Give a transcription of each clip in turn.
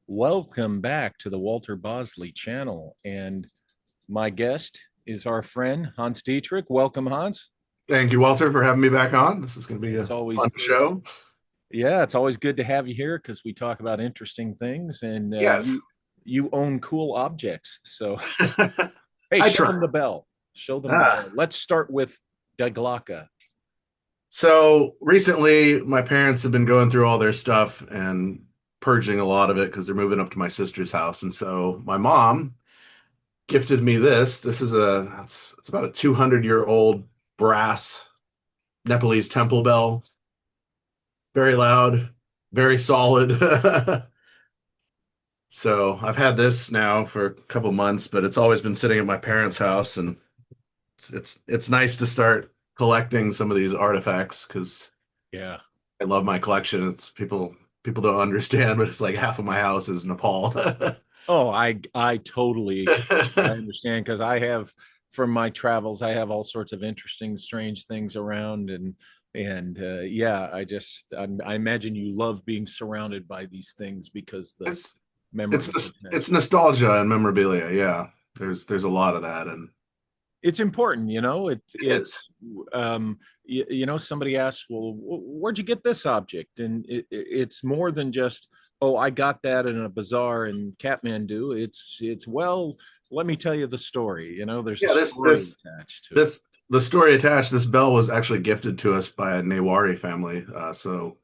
Welcome back to the Walter Bosley channel. And my guest is our friend Hans Dietrich. Welcome, Hans. Thank you, Walter, for having me back on. This is going to be It's a always fun good. show. Yeah, it's always good to have you here because we talk about interesting things, and Yes, you own cool objects. So hey, I show try. them the bell. Show them the bell. Ah. Let's start with Daglaka. So recently, my parents have been going through all their stuff and purging a lot of it because they're moving up to my sister's house. And so my mom gifted me this. This is it's about a 200-year-old brass Nepalese temple bell. Very loud, very solid. So I've had this now for a couple months, but it's always been sitting at my parents' house, and it's nice to start collecting some of these artifacts because Yeah. I love my collection. It's people don't understand, but it's like half of my house is Nepal. Oh, I totally I understand because I have from my travels I have all sorts of interesting, strange things around and yeah, I imagine you love being surrounded by these things because the it's memories it's attached. nostalgia and memorabilia. Yeah, there's a lot of that, and It's important, you know. it is. You know, somebody asks, well, where'd you get this object? And it's more than just, oh, I got that in a bazaar in Kathmandu. It's well, let me tell you the story. You know, there's a Yeah, story attached to it. this the story attached. This bell was actually gifted to us by a Newari family. So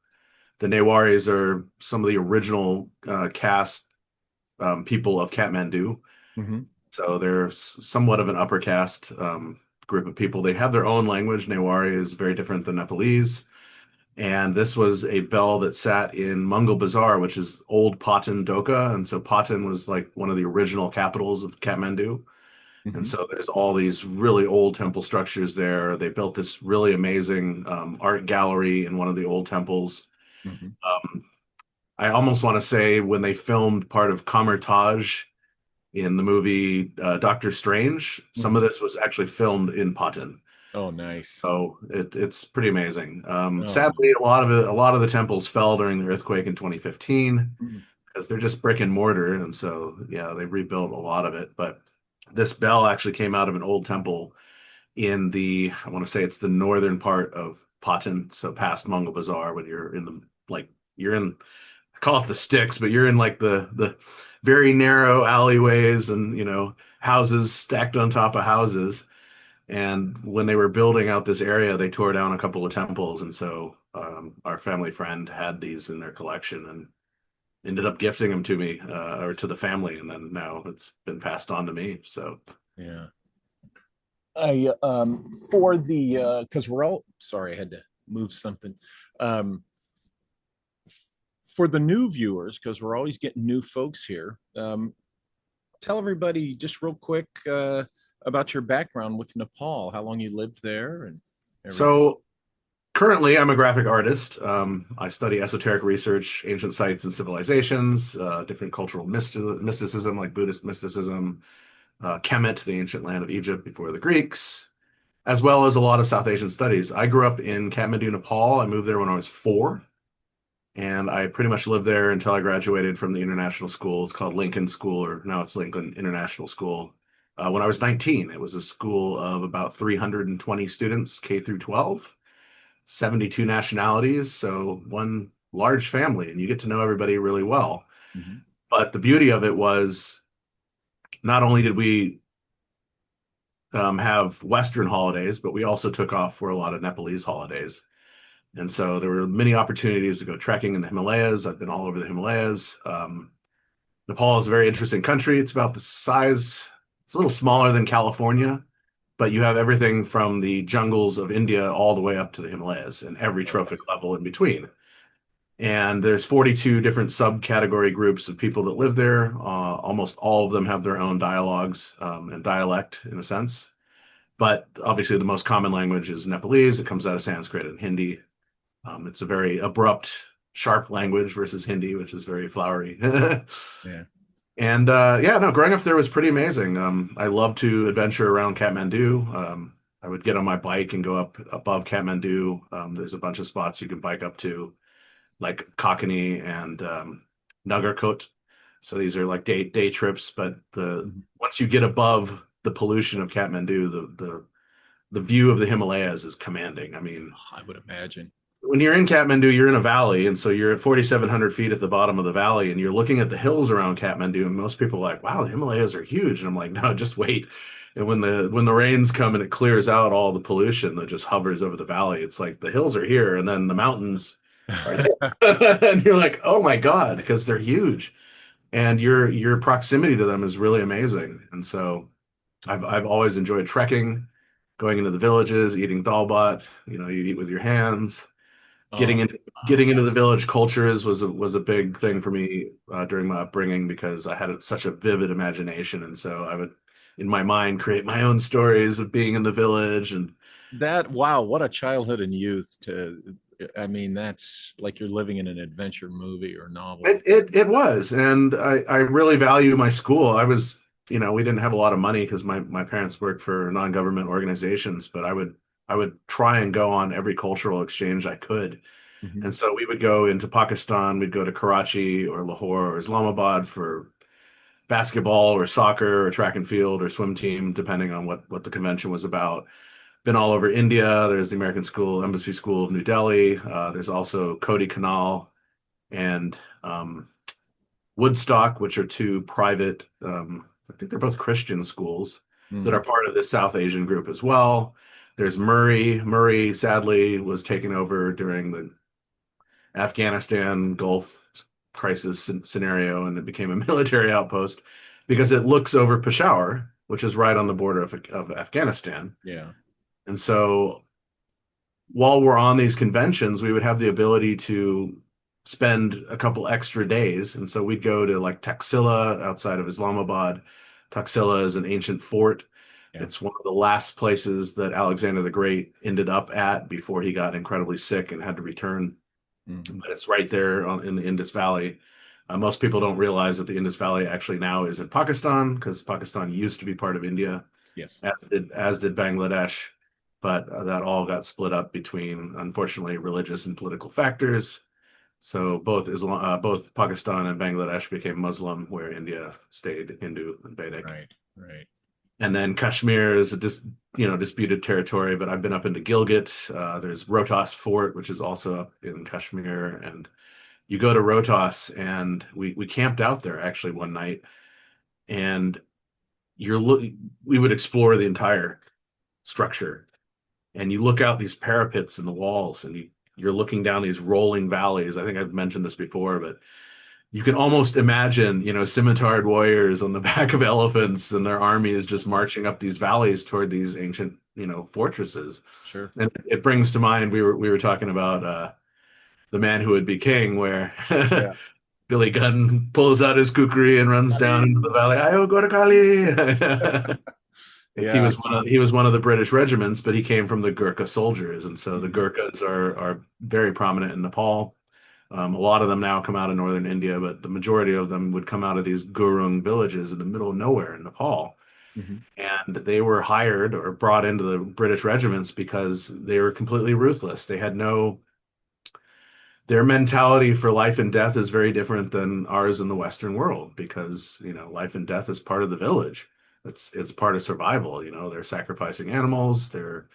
the Newaris are some of the original caste people of Kathmandu. Hmm. So they're somewhat of an upper caste group of people. They have their own language. Newari is very different than Nepalese. And this was a bell that sat in Mungal Bazaar, which is old Patan Doka. And so Patan was like one of the original capitals of Kathmandu. And Hmm. so there's all these really old temple structures there. They built this really amazing art gallery in one of the old temples. Hmm. Um, I almost want to say when they filmed part of Kamertaj in the movie Doctor Strange, some of Hmm. this was actually filmed in Patan. Oh, nice. So it's pretty amazing. Oh, Sadly, a lot of the temples fell during the earthquake in 2015 nice. because they're just brick and mortar, and so yeah, they rebuilt a lot of it. But this bell actually came out of an old temple in the I want to say it's the northern part of Patan, so past Mongol Bazaar when you're in the like you're in I call it the sticks, but you're in like the very narrow alleyways and houses stacked on top of houses. And when they were building out this area, they tore down a couple of temples, and so our family friend had these in their collection and ended up gifting them to me or to the family, and then now it's been passed on to me. So Yeah. I for the because we're all sorry, I had to move something. Um, for the new viewers, because we're always getting new folks here, tell everybody just real quick about your background with Nepal, how long you lived there, and everything. so currently, I'm a graphic artist. I study esoteric research, ancient sites and civilizations, different cultural mysticism like Buddhist mysticism, Kemet, the ancient land of Egypt before the Greeks, as well as a lot of South Asian studies. I grew up in Kathmandu, Nepal. I moved there when I was 4, and I pretty much lived there until I graduated from the international school. It's called Lincoln School, or now it's Lincoln International School. When I was 19, it was a school of about 320 students, K through 12. 72 nationalities, so one large family, and you get to know everybody really well. Mhm. But the beauty of it was not only did we have Western holidays, but we also took off for a lot of Nepalese holidays. And so there were many opportunities to go trekking in the Himalayas. I've been all over the Himalayas. Nepal is a very interesting country. It's about the size, it's a little smaller than California, but you have everything from the jungles of India all the way up to the Himalayas and every Oh, trophic level in between. And there's 42 different subcategory groups of people that live there. Almost all of them have their own dialogues and dialect in a sense. But obviously, the most common language is Nepalese. It comes out of Sanskrit and Hindi. It's a very abrupt, sharp language versus Hindi, which is very flowery. yeah. And yeah, no, growing up there was pretty amazing. I love to adventure around Kathmandu. I would get on my bike and go up above Kathmandu. There's a bunch of spots you can bike up to like Cockney and Nagarkot. So these are like day trips, but the Mhm. once you get above the pollution of Kathmandu, the view of the Himalayas is commanding. I mean, I would imagine. when you're in Kathmandu, you're in a valley, and so you're at 4,700 feet at the bottom of the valley, and you're looking at the hills around Kathmandu, and most people are like, "Wow, the Himalayas are huge," and I'm like, "No, just wait." And when the rains come and it clears out all the pollution that just hovers over the valley, it's like the hills are here, and then the mountains are there, and you're like, "Oh my God," because they're huge, and your proximity to them is really amazing. And so I've always enjoyed trekking, going into the villages, eating dalbat. You eat with your hands getting Oh, into wow. getting into the village cultures was a big thing for me during my upbringing because I had such a vivid imagination, and so I would, in my mind, create my own stories of being in the village, and Wow, what a childhood and youth to, I mean, that's like you're living in an adventure movie or novel. it was, and I really value my school. We didn't have a lot of money because my parents worked for non-government organizations, but I would try and go on every cultural exchange I could. Mhm. And so we would go into Pakistan, we'd go to Karachi or Lahore or Islamabad for basketball or soccer or track and field or swim team, depending on what the convention was about. Been all over India. There's the American School, Embassy School of New Delhi. There's also Kodi Canal and Woodstock, which are two private, I think they're both Christian schools that are Mhm. part of the South Asian group as well. There's Murray. Murray, sadly, was taken over during the Afghanistan Gulf crisis scenario, and it became a military outpost because it looks over Peshawar, which is right on the border of Afghanistan. Yeah. And so while we're on these conventions, we would have the ability to spend a couple extra days. And so we'd go to like Taxila outside of Islamabad. Taxila is an ancient fort. Yeah. It's one of the last places that Alexander the Great ended up at before he got incredibly sick and had to return, Mhm. but it's right there in the Indus Valley. Most people don't realize that the Indus Valley actually now is in Pakistan because Pakistan used to be part of India, Yes. as did Bangladesh, but that all got split up between, unfortunately, religious and political factors. So both Pakistan and Bangladesh became Muslim, where India stayed Hindu and Vedic. Right. Right. And then Kashmir is a disputed territory, but I've been up into Gilgit. There's Rohtas Fort, which is also up in Kashmir, and you go to Rohtas, and we camped out there actually one night, and you're look we would explore the entire structure, and you look out these parapets in the walls, and you're looking down these rolling valleys. I think I've mentioned this before, but you can almost imagine, scimitaared warriors on the back of elephants and their armies just marching up these valleys toward these ancient, fortresses. Sure. And it brings to mind we were talking about the Man Who Would Be King, where Yeah. Billy Gunn pulls out his kukri and runs down into the Ali. valley. Ayo Gorakali. He Yeah. was one of the British regiments, but he came from the Gurkha soldiers, and so the Mhm. Gurkhas are very prominent in Nepal. A lot of them now come out of northern India, but the majority of them would come out of these Gurung villages in the middle of nowhere in Nepal. Mhm. And they were hired or brought into the British regiments because they were completely ruthless. Their mentality for life and death is very different than ours in the Western world because, life and death is part of the village. It's part of survival. They're sacrificing animals, they're,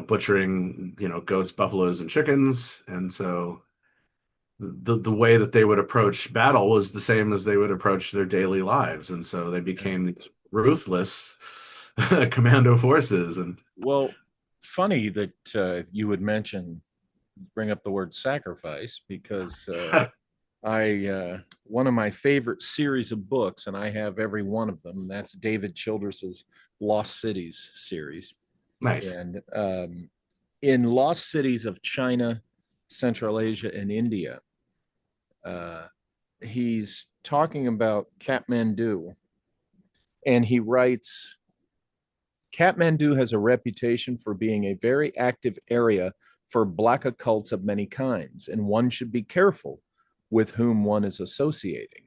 butchering, goats, buffaloes, and chickens. And so the way that they would approach battle was the same as they would approach their daily lives, and so they Yeah. became these ruthless commando forces. And Well, funny that you would bring up the word sacrifice because I one of my favorite series of books, and I have every one of them. That's David Childress's Lost Cities series. nice. And in Lost Cities of China, Central Asia, and India, uh, he's talking about Kathmandu, and he writes Kathmandu has a reputation for being a very active area for black occults of many kinds, and one should be careful with whom one is associating.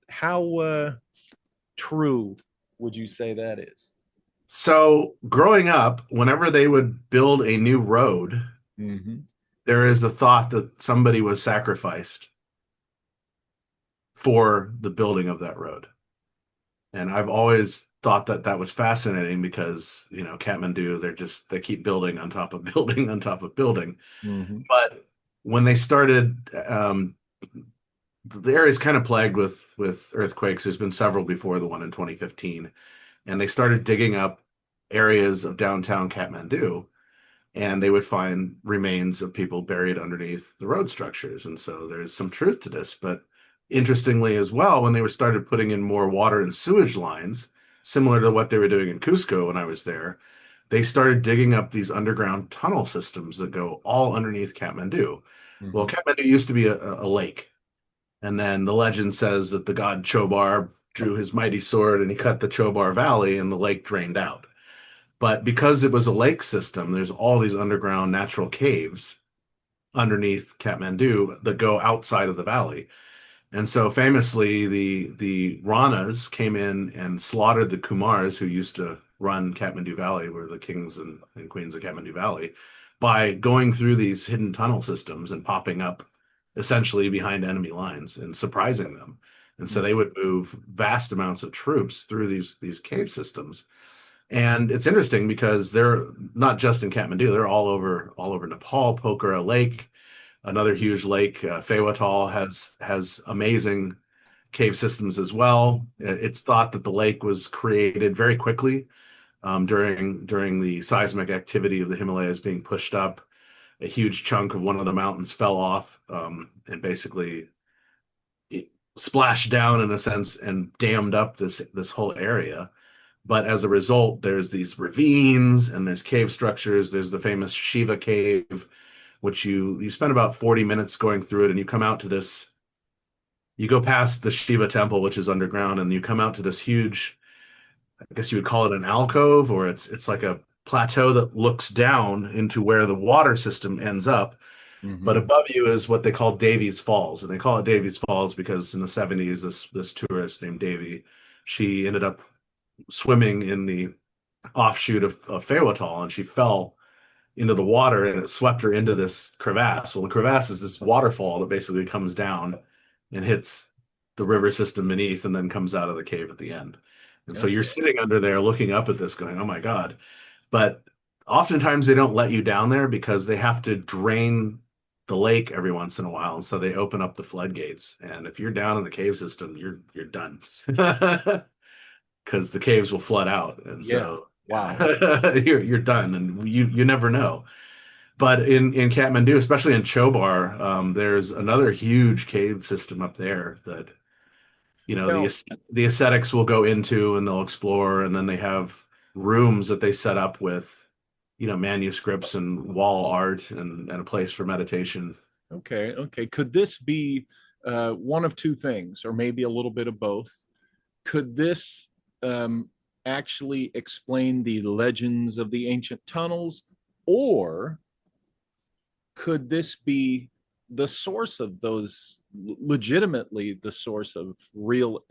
How true would you say that is? So growing up, whenever they would build a new road, Mm-hmm. there is a thought that somebody was sacrificed for the building of that road. And I've always thought that that was fascinating because, Kathmandu, they keep building on top of building on top of building. Hmm. But when they started, the area is kind of plagued with earthquakes. There's been several before the one in 2015, and they started digging up areas of downtown Kathmandu, and they would find remains of people buried underneath the road structures. And so there's some truth to this. But interestingly, as well, when they were started putting in more water and sewage lines, similar to what they were doing in Cusco when I was there, they started digging up these underground tunnel systems that go all underneath Kathmandu. Well, Hmm. Kathmandu used to be a lake. And then the legend says that the god Chobar drew his mighty sword and he cut the Chobar Valley and the lake drained out. But because it was a lake system, there's all these underground natural caves underneath Kathmandu that go outside of the valley. And so famously, the Ranas came in and slaughtered the Kumars who used to run Kathmandu Valley, were the kings and queens of Kathmandu Valley, by going through these hidden tunnel systems and popping up essentially behind enemy lines and surprising them. And so they would move vast amounts of troops through these cave systems. And it's interesting because they're not just in Kathmandu, they're all over Nepal. Pokhara Lake, another huge lake, Fewatal has amazing cave systems as well. It's thought that the lake was created very quickly during the seismic activity of the Himalayas being pushed up. A huge chunk of one of the mountains fell off and basically it splashed down in a sense and dammed up this whole area. But as a result, there's these ravines and there's cave structures. There's the famous Shiva cave, which you spend about 40 minutes going through it, and you come out to this. You go past the Shiva temple, which is underground, and you come out to this huge, I guess you would call it an alcove, or it's like a plateau that looks down into where the water system ends up. But Hmm. above you is what they call Davy's Falls, and they call it Davy's Falls because in the 70s, this tourist named Davy, she ended up swimming in the offshoot of Fewatal, and she fell into the water and it swept her into this crevasse. Well, the crevasse is this waterfall that basically comes down and hits the river system beneath and then comes out of the cave at the end. And so you're Okay. sitting under there looking up at this going, oh my God. But oftentimes they don't let you down there because they have to drain the lake every once in a while. And so they open up the floodgates. And if you're down in the cave system, you're done. Because the caves will flood out. And Yeah. so Wow. yeah, you're done. And you never know. But in Kathmandu, especially in Chobar, there's another huge cave system up there that Now, the ascetics will go into and they'll explore, and then they have rooms that they set up with manuscripts and wall art and a place for meditation. okay, okay. Could this be one of two things, or maybe a little bit of both? Could this um, actually explain the legends of the ancient tunnels, or could this be the source of those, legitimately the source of real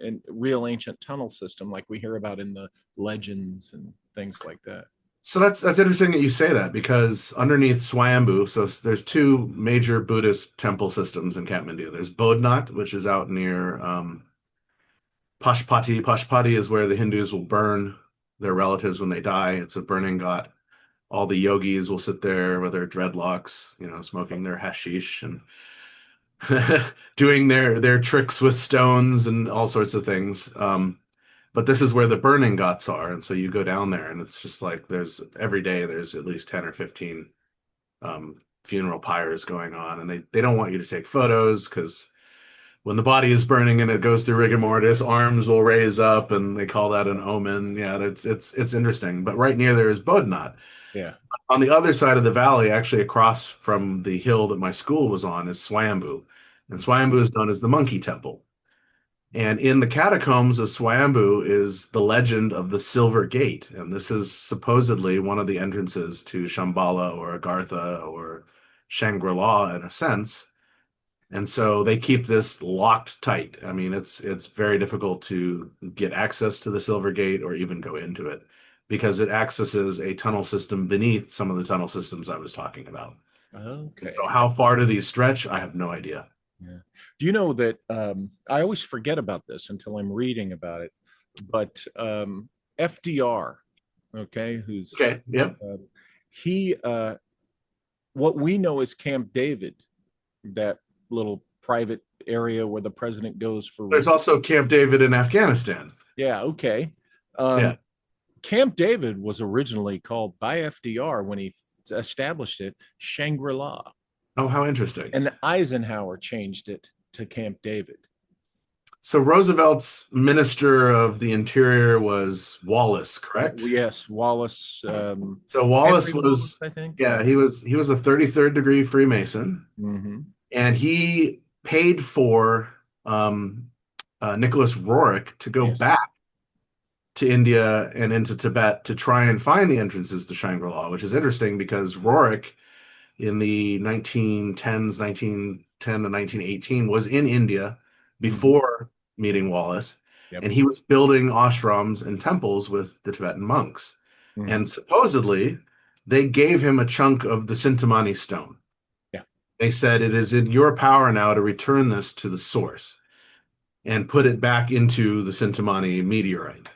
ancient tunnel system like we hear about in the legends and things like that? So that's interesting that you say that because underneath Swayambhu, so there's two major Buddhist temple systems in Kathmandu. There's Bodhnath, which is out near Pashpati. Pashpati is where the Hindus will burn their relatives when they die. It's a burning ghat. All the yogis will sit there with their dreadlocks, smoking their hashish and doing their tricks with stones and all sorts of things. But this is where the burning ghats are, and so you go down there, and it's just like there's every day there's at least 10 or 15 funeral pyres going on, and they don't want you to take photos because when the body is burning and it goes through rigor mortis, arms will raise up, and they call that an omen. Yeah, it's interesting. But right near there is Bodhnath. Yeah. On the other side of the valley, actually across from the hill that my school was on, is Swayambhu. And Swayambhu is known as the Monkey Temple. And in the catacombs of Swayambhu is the legend of the Silver Gate. And this is supposedly one of the entrances to Shambhala or Agartha or Shangri-La in a sense. And so they keep this locked tight. I mean, it's very difficult to get access to the Silver Gate or even go into it because it accesses a tunnel system beneath some of the tunnel systems I was talking about. And Okay. so how far do these stretch? I have no idea. Yeah. Do you know that I always forget about this until I'm reading about it, but FDR, okay, who's Okay, yeah. uh, he what we know is Camp David, that little private area where the president goes for, There's also Camp David in Afghanistan. yeah, okay. Yeah. Um, Camp David was originally called by FDR when he established it Shangri-La, Oh, how interesting. and Eisenhower changed it to Camp David. So Roosevelt's Minister of the Interior was Wallace, correct? Yes, Wallace, So Wallace Henry Wallace, was, I think. Yeah. yeah, he was a 33rd degree Freemason, Hmm. and he paid for Nicholas Roerich to go Yes. back to India and into Tibet to try and find the entrances to Shangri-La, which is interesting because Roerich in the 1910 to 1918 was in India Hmm. before meeting Wallace, Yep. and he was building ashrams and temples with the Tibetan monks. Hmm. And supposedly, they gave him a chunk of the Sintamani stone. Yeah. They said, "It is in your power now to return this to the source and put it back into the Sintamani meteorite,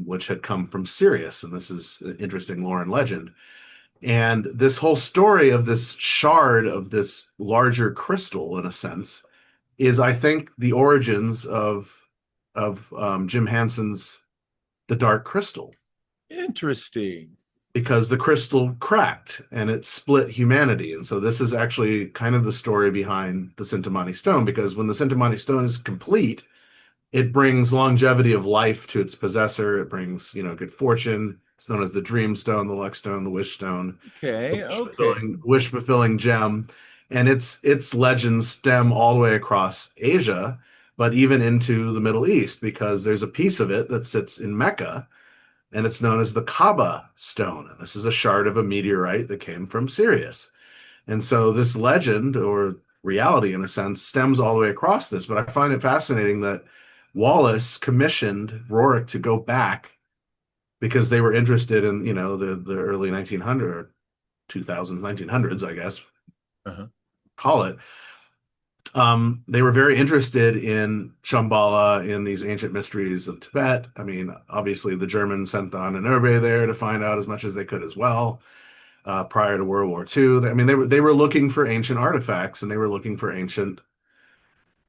which had come from Sirius." And this is an interesting lore and legend. And this whole story of this shard of this larger crystal, in a sense, is, I think, the origins of Jim Hanson's The Dark Crystal, Interesting. because the crystal cracked and it split humanity. And so this is actually kind of the story behind the Sintamani stone, because when the Sintamani stone is complete, it brings longevity of life to its possessor. It brings, good fortune. It's known as the dream stone, the luck stone, the wish stone, the Okay. wish Okay. fulfilling, wish fulfilling gem. And its legends stem all the way across Asia, but even into the Middle East, because there's a piece of it that sits in Mecca, and it's known as the Kaaba stone. And this is a shard of a meteorite that came from Sirius. And so this legend, or reality in a sense, stems all the way across this. But I find it fascinating that Wallace commissioned Roerich to go back because they were interested in, the early 1900s, or 2000s, 1900s, I guess, Uh-huh. call it. They were very interested in Shambhala, in these ancient mysteries of Tibet. I mean, obviously, the Germans sent on an Urbe there to find out as much as they could as well, prior to World War II. I mean, they were looking for ancient artifacts, and they were looking for ancient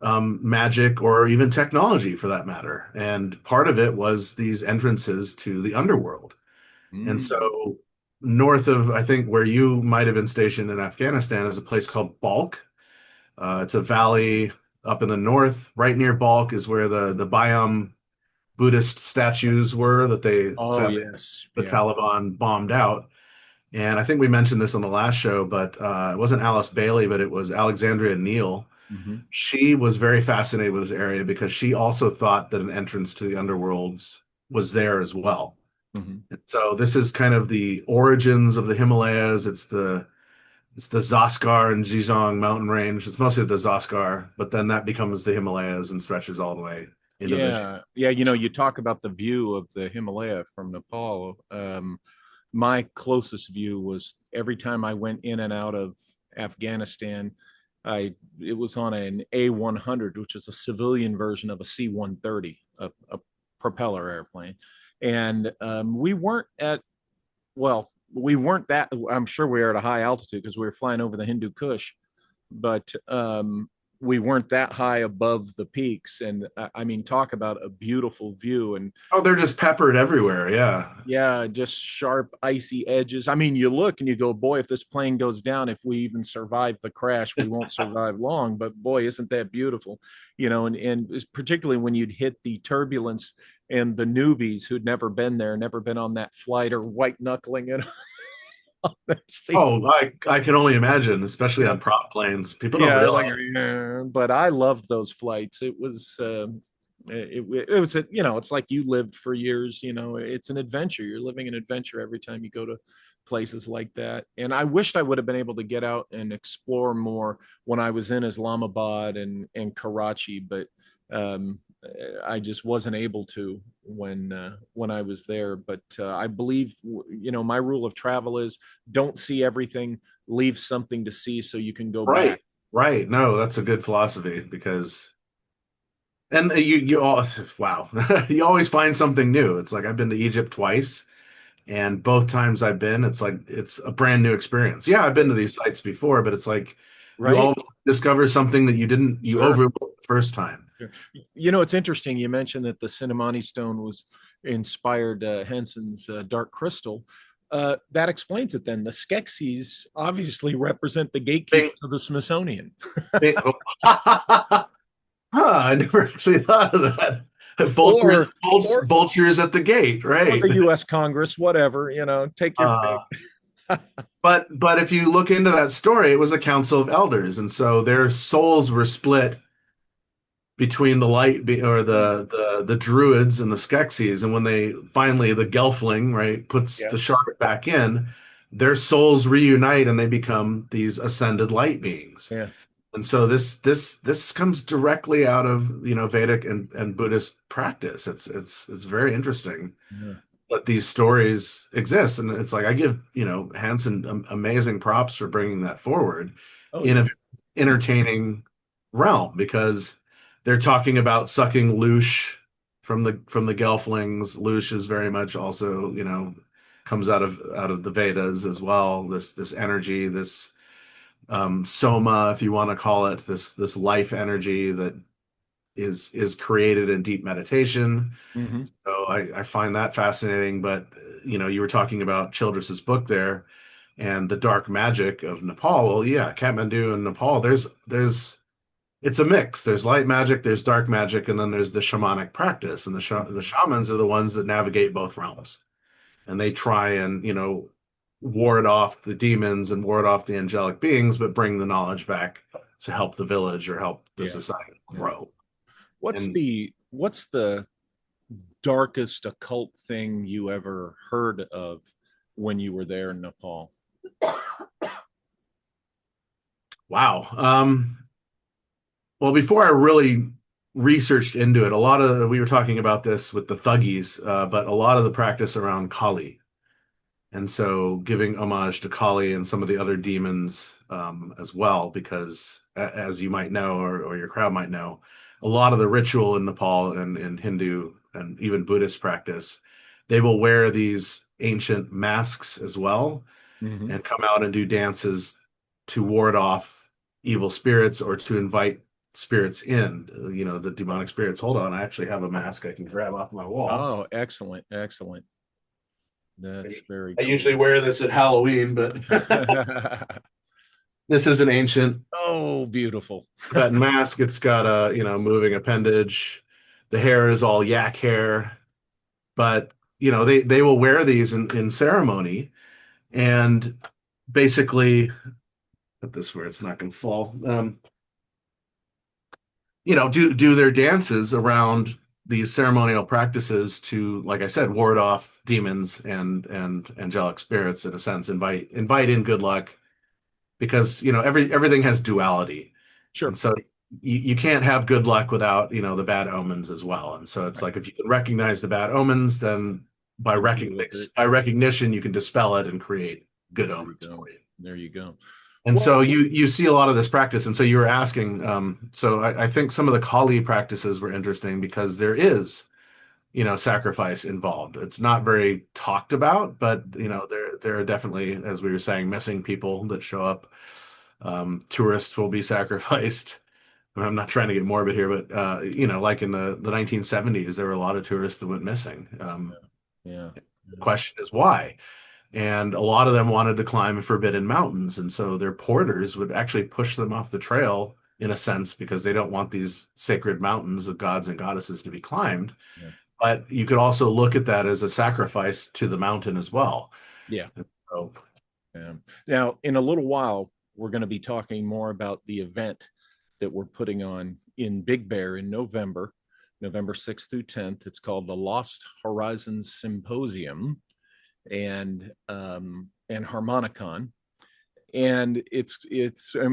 magic, or even technology for that matter. And part of it was these entrances to the underworld. And Mm. so, north of, I think, where you might have been stationed in Afghanistan, is a place called Balk. It's a valley up in the north. Right near Balk is where the Bayam Buddhist statues were that they Oh, sadly yes. the Yeah. Taliban bombed out. And I think we mentioned this on the last show, but it wasn't Alice Bailey, but it was Alexandria Neal. Hmm. She was very fascinated with this area because she also thought that an entrance to the underworlds was there as well. Hmm. And so this is kind of the origins of the Himalayas. It's the Zaskar and Xizang mountain range. It's mostly the Zaskar, but then that becomes the Himalayas and stretches all the way into the. Yeah. Yeah. You talk about the view of the Himalaya from Nepal. My closest view was every time I went in and out of Afghanistan. It was on an A100, which is a civilian version of a C-130, a propeller airplane, and we weren't that. I'm sure we were at a high altitude because we were flying over the Hindu Kush, but we weren't that high above the peaks. And I mean, talk about a beautiful view. And Oh, they're just peppered everywhere. Yeah. yeah, just sharp, icy edges. I mean, you look and you go, boy, if this plane goes down, if we even survive the crash, we won't survive long. But boy, isn't that beautiful? And particularly when you'd hit the turbulence, and the newbies who'd never been there, never been on that flight, or white knuckling it on their seats. Oh, I can only imagine, especially Yeah. on prop planes. People don't Yeah, it's like, realize. but I loved those flights. It was it's like you lived for years. It's an adventure. You're living an adventure every time you go to places like that. And I wished I would have been able to get out and explore more when I was in Islamabad and Karachi, but um, I just wasn't able to when I was there. But I believe my rule of travel is don't see everything, leave something to see so you can go Right. back. Right. No, that's a good philosophy because, and you all, wow, you always find something new. It's like I've been to Egypt twice, and both times I've been, it's like it's a brand new experience. Yeah, I've been to these sites before, but it's like you Right? all discover something that you Sure. overlooked the first time. Sure. It's interesting. You mentioned that the Cinnamoni stone was inspired Henson's Dark Crystal. That explains it then. The Skeksis obviously represent the Bing, gatekeepers of the Smithsonian. bing. Huh, I never actually thought of that. Vultures, or or vultures at the gate, or right? the US Congress, whatever, take your Uh, pick. but if you look into that story, it was a council of elders, and so their souls were split between the or the druids and the Skeksis, and when they finally the Gelfling right puts Yeah. the shard back in, their souls reunite and they become these ascended light beings. Yeah. And so this comes directly out of Vedic and Buddhist practice. It's very interesting Yeah. that these stories exist, and it's like I give Hansen amazing props for bringing that forward Oh in yeah. a entertaining realm because they're talking about sucking loosh from the Gelflings. Loosh is very much also comes out of the Vedas as well. This energy, this soma, if you want to call it, this life energy that is created in deep meditation. Hmm. So I find that fascinating. But you were talking about Childress's book there and the dark magic of Nepal. Well, yeah, Kathmandu and Nepal, there's it's a mix. There's light magic, there's dark magic, and then there's the shamanic practice. And the shamans are the ones that navigate both realms. And they try and, ward off the demons and ward off the angelic beings, but bring the knowledge back to help the village or help the Yeah. society Yeah. grow. What's And the darkest occult thing you ever heard of when you were there in Nepal? wow. Well, before I really researched into it, we were talking about this with the thuggies, but a lot of the practice around Kali. And so giving homage to Kali and some of the other demons as well, because as you might know, or your crowd might know, a lot of the ritual in Nepal and in Hindu and even Buddhist practice, they will wear these ancient masks as well Hmm. and come out and do dances to ward off evil spirits or to invite spirits in, the demonic spirits. Hold on, I actually have a mask I can grab off my wall. Oh, excellent, excellent. That's very I cool. usually wear this at Halloween, but this is an ancient Oh, beautiful. Tibetan mask. It's got a, moving appendage. The hair is all yak hair, but they will wear these in ceremony and basically put this where it's not going to fall. Do their dances around these ceremonial practices to, like I said, ward off demons and angelic spirits in a sense, invite in good luck because everything has duality, and Sure. so you can't have good luck without the bad omens as well. And so it's Right. like if you can recognize the bad omens, then by You can deal recognition with it. by recognition you can dispel it and create good There you omens go. for you. There you go. And Well, so you see a lot of this practice. And so you were asking, so I think some of the Kali practices were interesting because there is, sacrifice involved. It's not very talked about, but there are definitely, as we were saying, missing people that show up. Tourists will be sacrificed. I'm not trying to get morbid here, but like in the 1970s, there were a lot of tourists that went missing. yeah. The Yeah. question is why? And a lot of them wanted to climb forbidden mountains, and so their porters would actually push them off the trail in a sense because they don't want these sacred mountains of gods and goddesses to be climbed. Yeah. But you could also look at that as a sacrifice to the mountain as well. Yeah. So, Now, in a little while, we're going to be talking more about the event that we're putting on in Big Bear in November, November 6th through 10th. It's called the Lost Horizons Symposium and Harmonicon. And it's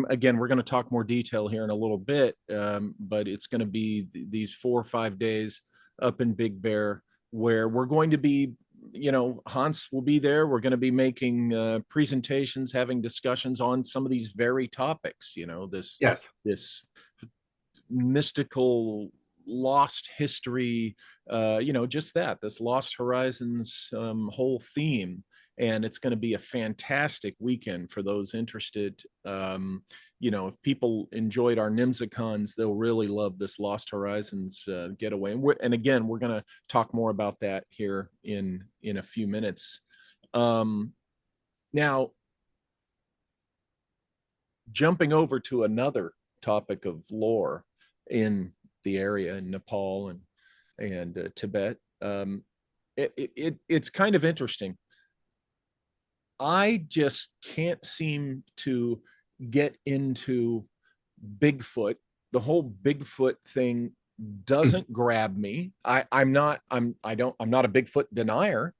again, we're going to talk more detail here in a little bit, but it's going to be these 4 or 5 days up in Big Bear where we're going to be Hans will be there. We're going to be making presentations, having discussions on some of these very topics. Yes. This mystical lost history, just this Lost Horizons whole theme. And it's going to be a fantastic weekend for those interested. If people enjoyed our NIMSAcons, they'll really love this Lost Horizons getaway. And again, we're going to talk more about that here in a few minutes. Now, jumping over to another topic of lore in the area in Nepal and Tibet. It's kind of interesting. I just can't seem to get into Bigfoot. The whole Bigfoot thing doesn't grab me. I'm not a Bigfoot denier,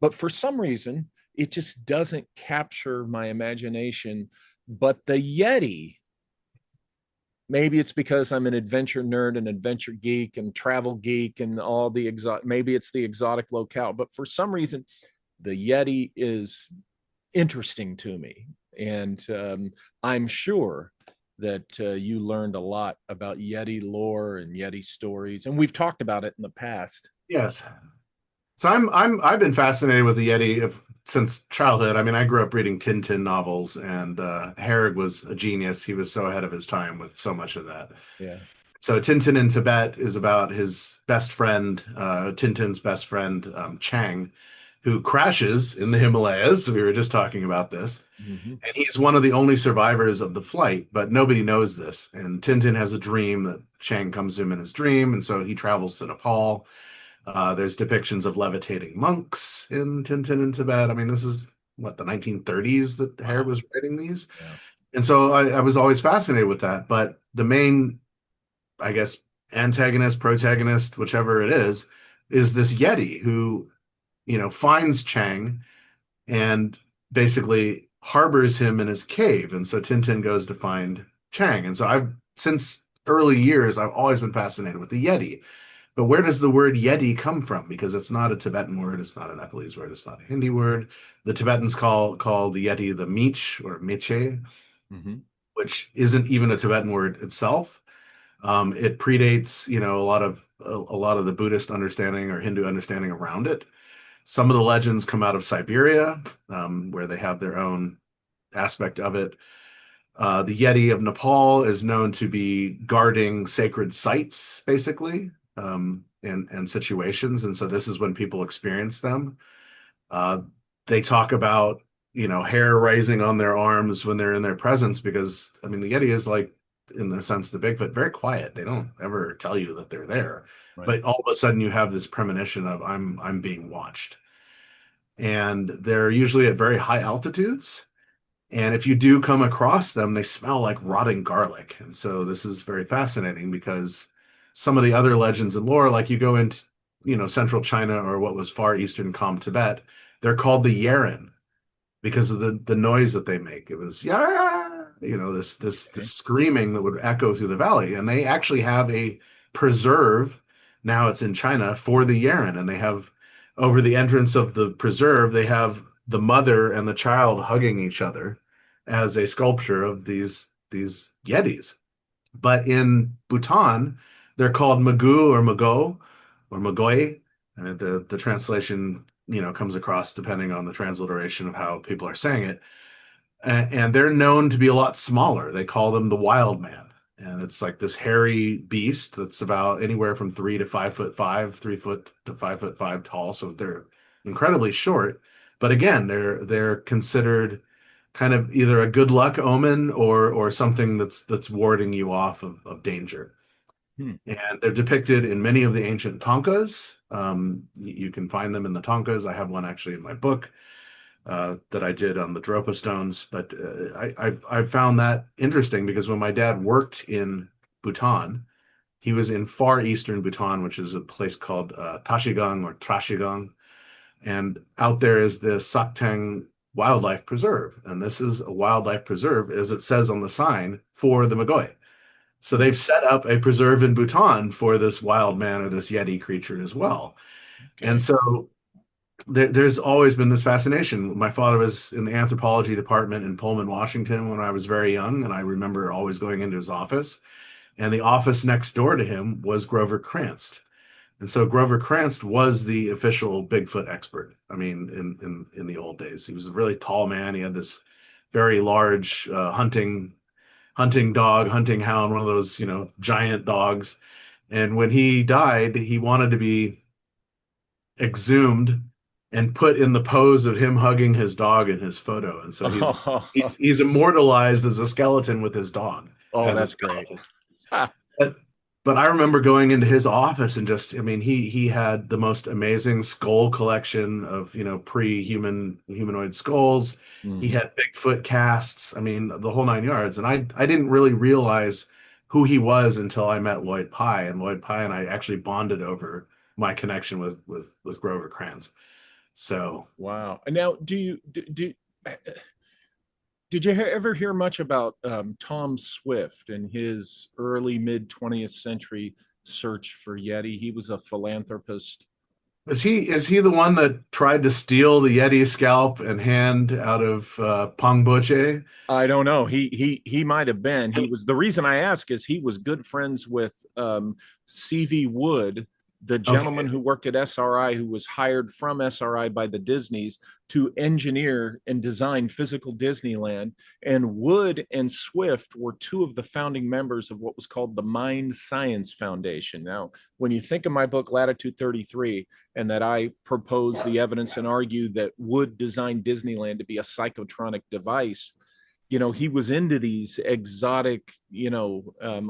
but for some reason it just doesn't capture my imagination. But the Yeti, maybe it's because I'm an adventure nerd and adventure geek and travel geek and all the maybe it's the exotic locale, but for some reason the Yeti is interesting to me. And I'm sure that you learned a lot about Yeti lore and Yeti stories, and we've talked about it in the past. Yes. So I've been fascinated with the Yeti since childhood. I mean, I grew up reading Tintin novels, and Herrig was a genius. He was so ahead of his time with so much of that. Yeah. So Tintin in Tibet is about his best friend, Tintin's best friend, Chang, who crashes in the Himalayas. We were just talking about this. Mm-hmm. And he's one of the only survivors of the flight, but nobody knows this. And Tintin has a dream that Chang comes to him in his dream, and so he travels to Nepal. There's depictions of levitating monks in Tintin in Tibet. I mean, this is what, the 1930s that Hare Wow. was writing these. Yeah. And so I was always fascinated with that. But the main, I guess, antagonist, protagonist, whichever it is this Yeti who, finds Chang and basically harbors him in his cave. And so Tintin goes to find Chang. And so since early years, I've always been fascinated with the Yeti. But where does the word Yeti come from? Because it's not a Tibetan word, it's not a Nepalese word, it's not a Hindi word. The Tibetans call the Yeti the Meech or Meche, Mm-hmm. which isn't even a Tibetan word itself. It predates, a lot of the Buddhist understanding or Hindu understanding around it. Some of the legends come out of Siberia, where they have their own aspect of it. The Yeti of Nepal is known to be guarding sacred sites, basically, and situations. And so this is when people experience them. Uh, they talk about, hair rising on their arms when they're in their presence, because, I mean, the Yeti is like, in the sense, the Bigfoot, very quiet. They don't ever tell you that they're there. Right. But all of a sudden you have this premonition of I'm being watched. And they're usually at very high altitudes. And if you do come across them, they smell like rotting garlic. And so this is very fascinating because some of the other legends and lore, like you go into, central China or what was far eastern Kham Tibet, they're called the Yeren because of the noise that they make. It was yeah, this Okay. screaming that would echo through the valley. And they actually have a preserve. Now it's in China for the Yeren, and they have over the entrance of the preserve, they have the mother and the child hugging each other as a sculpture of these Yetis. But in Bhutan, they're called Magu or Mago or Magoi. And the translation, comes across depending on the transliteration of how people are saying it. And they're known to be a lot smaller. They call them the wild man. And it's like this hairy beast that's about anywhere from 3 to 5 foot 5, 3 foot to 5 foot 5 tall. So they're incredibly short. But again, they're considered kind of either a good luck omen or something that's warding you off of danger. Hmm. And they're depicted in many of the ancient tankas. You can find them in the tankas. I have one actually in my book that I did on the Dropa stones. But I found that interesting because when my dad worked in Bhutan, he was in far eastern Bhutan, which is a place called Tashigang or Trashigang. And out there is the Sakteng Wildlife Preserve. And this is a wildlife preserve, as it says on the sign, for the Magoi. So Hmm. they've set up a preserve in Bhutan for this wild man or this Yeti creature as well. And Okay. so there's always been this fascination. My father was in the anthropology department in Pullman, Washington when I was very young, and I remember always going into his office. And the office next door to him was Grover Krantz. And so Grover Krantz was the official Bigfoot expert. I mean, in the old days, he was a really tall man. He had this very large hunting dog, hunting hound, one of those giant dogs. And when he died, he wanted to be exhumed and put in the pose of him hugging his dog in his photo. And so he's immortalized as a skeleton with his dog Oh, as a that's great. skeleton. But, but I remember going into his office and just, I mean, he had the most amazing skull collection of, pre-human humanoid skulls. He Mhm. had Bigfoot casts. I mean, the whole nine yards. And I didn't really realize who he was until I met Lloyd Pye, and Lloyd Pye and I actually bonded over my connection with Grover Krantz. So Wow. And now, did you ever hear much about Tom Swift and his early mid 20th century search for Yeti? He was a philanthropist. is he the one that tried to steal the Yeti scalp and hand out of Pangboche? I don't know. He might have been. He was the reason I ask is he was good friends with C.V. Wood, the gentleman Okay. who worked at SRI, who was hired from SRI by the Disneys to engineer and design physical Disneyland. And Wood and Swift were two of the founding members of what was called the Mind Science Foundation. Now, when you think of my book, Latitude 33, and that I propose the evidence and argue that Wood designed Disneyland to be a psychotronic device, he was into these exotic,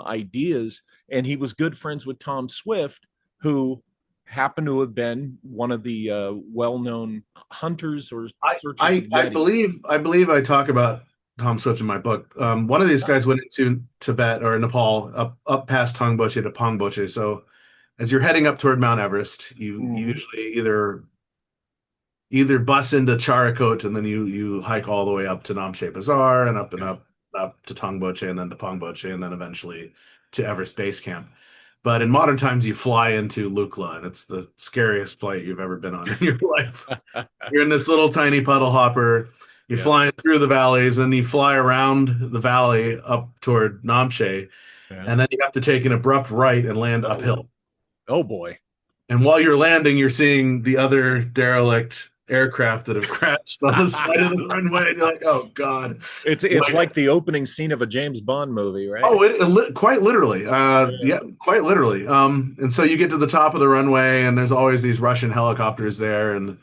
ideas, and he was good friends with Tom Swift, who happened to have been one of the well-known hunters or I, searchers of I I Yeti. believe I talk about Tom Swift in my book. One of these guys went into Tibet or Nepal, up past Tongboche to Pongboche. So as you're heading up toward Mount Everest, you Mhm. usually either bus into Charikot, and then you hike all the way up to Namche Bazaar and up to Tongboche and then to Pongboche and then eventually to Everest Base Camp. But in modern times, you fly into Lukla, and it's the scariest flight you've ever been on in your life. You're in this little tiny puddle hopper. You're Yeah. flying through the valleys, and you fly around the valley up toward Namche, Yeah. and then you have to take an abrupt right and land Oh, uphill. oh boy. And while you're landing, you're seeing the other derelict aircraft that have crashed on the side of the runway. And you're like, oh God. It's Like, like the opening scene of a James Bond movie, right? oh, quite literally. Yeah. Yeah, quite literally. And so you get to the top of the runway, and there's always these Russian helicopters there. And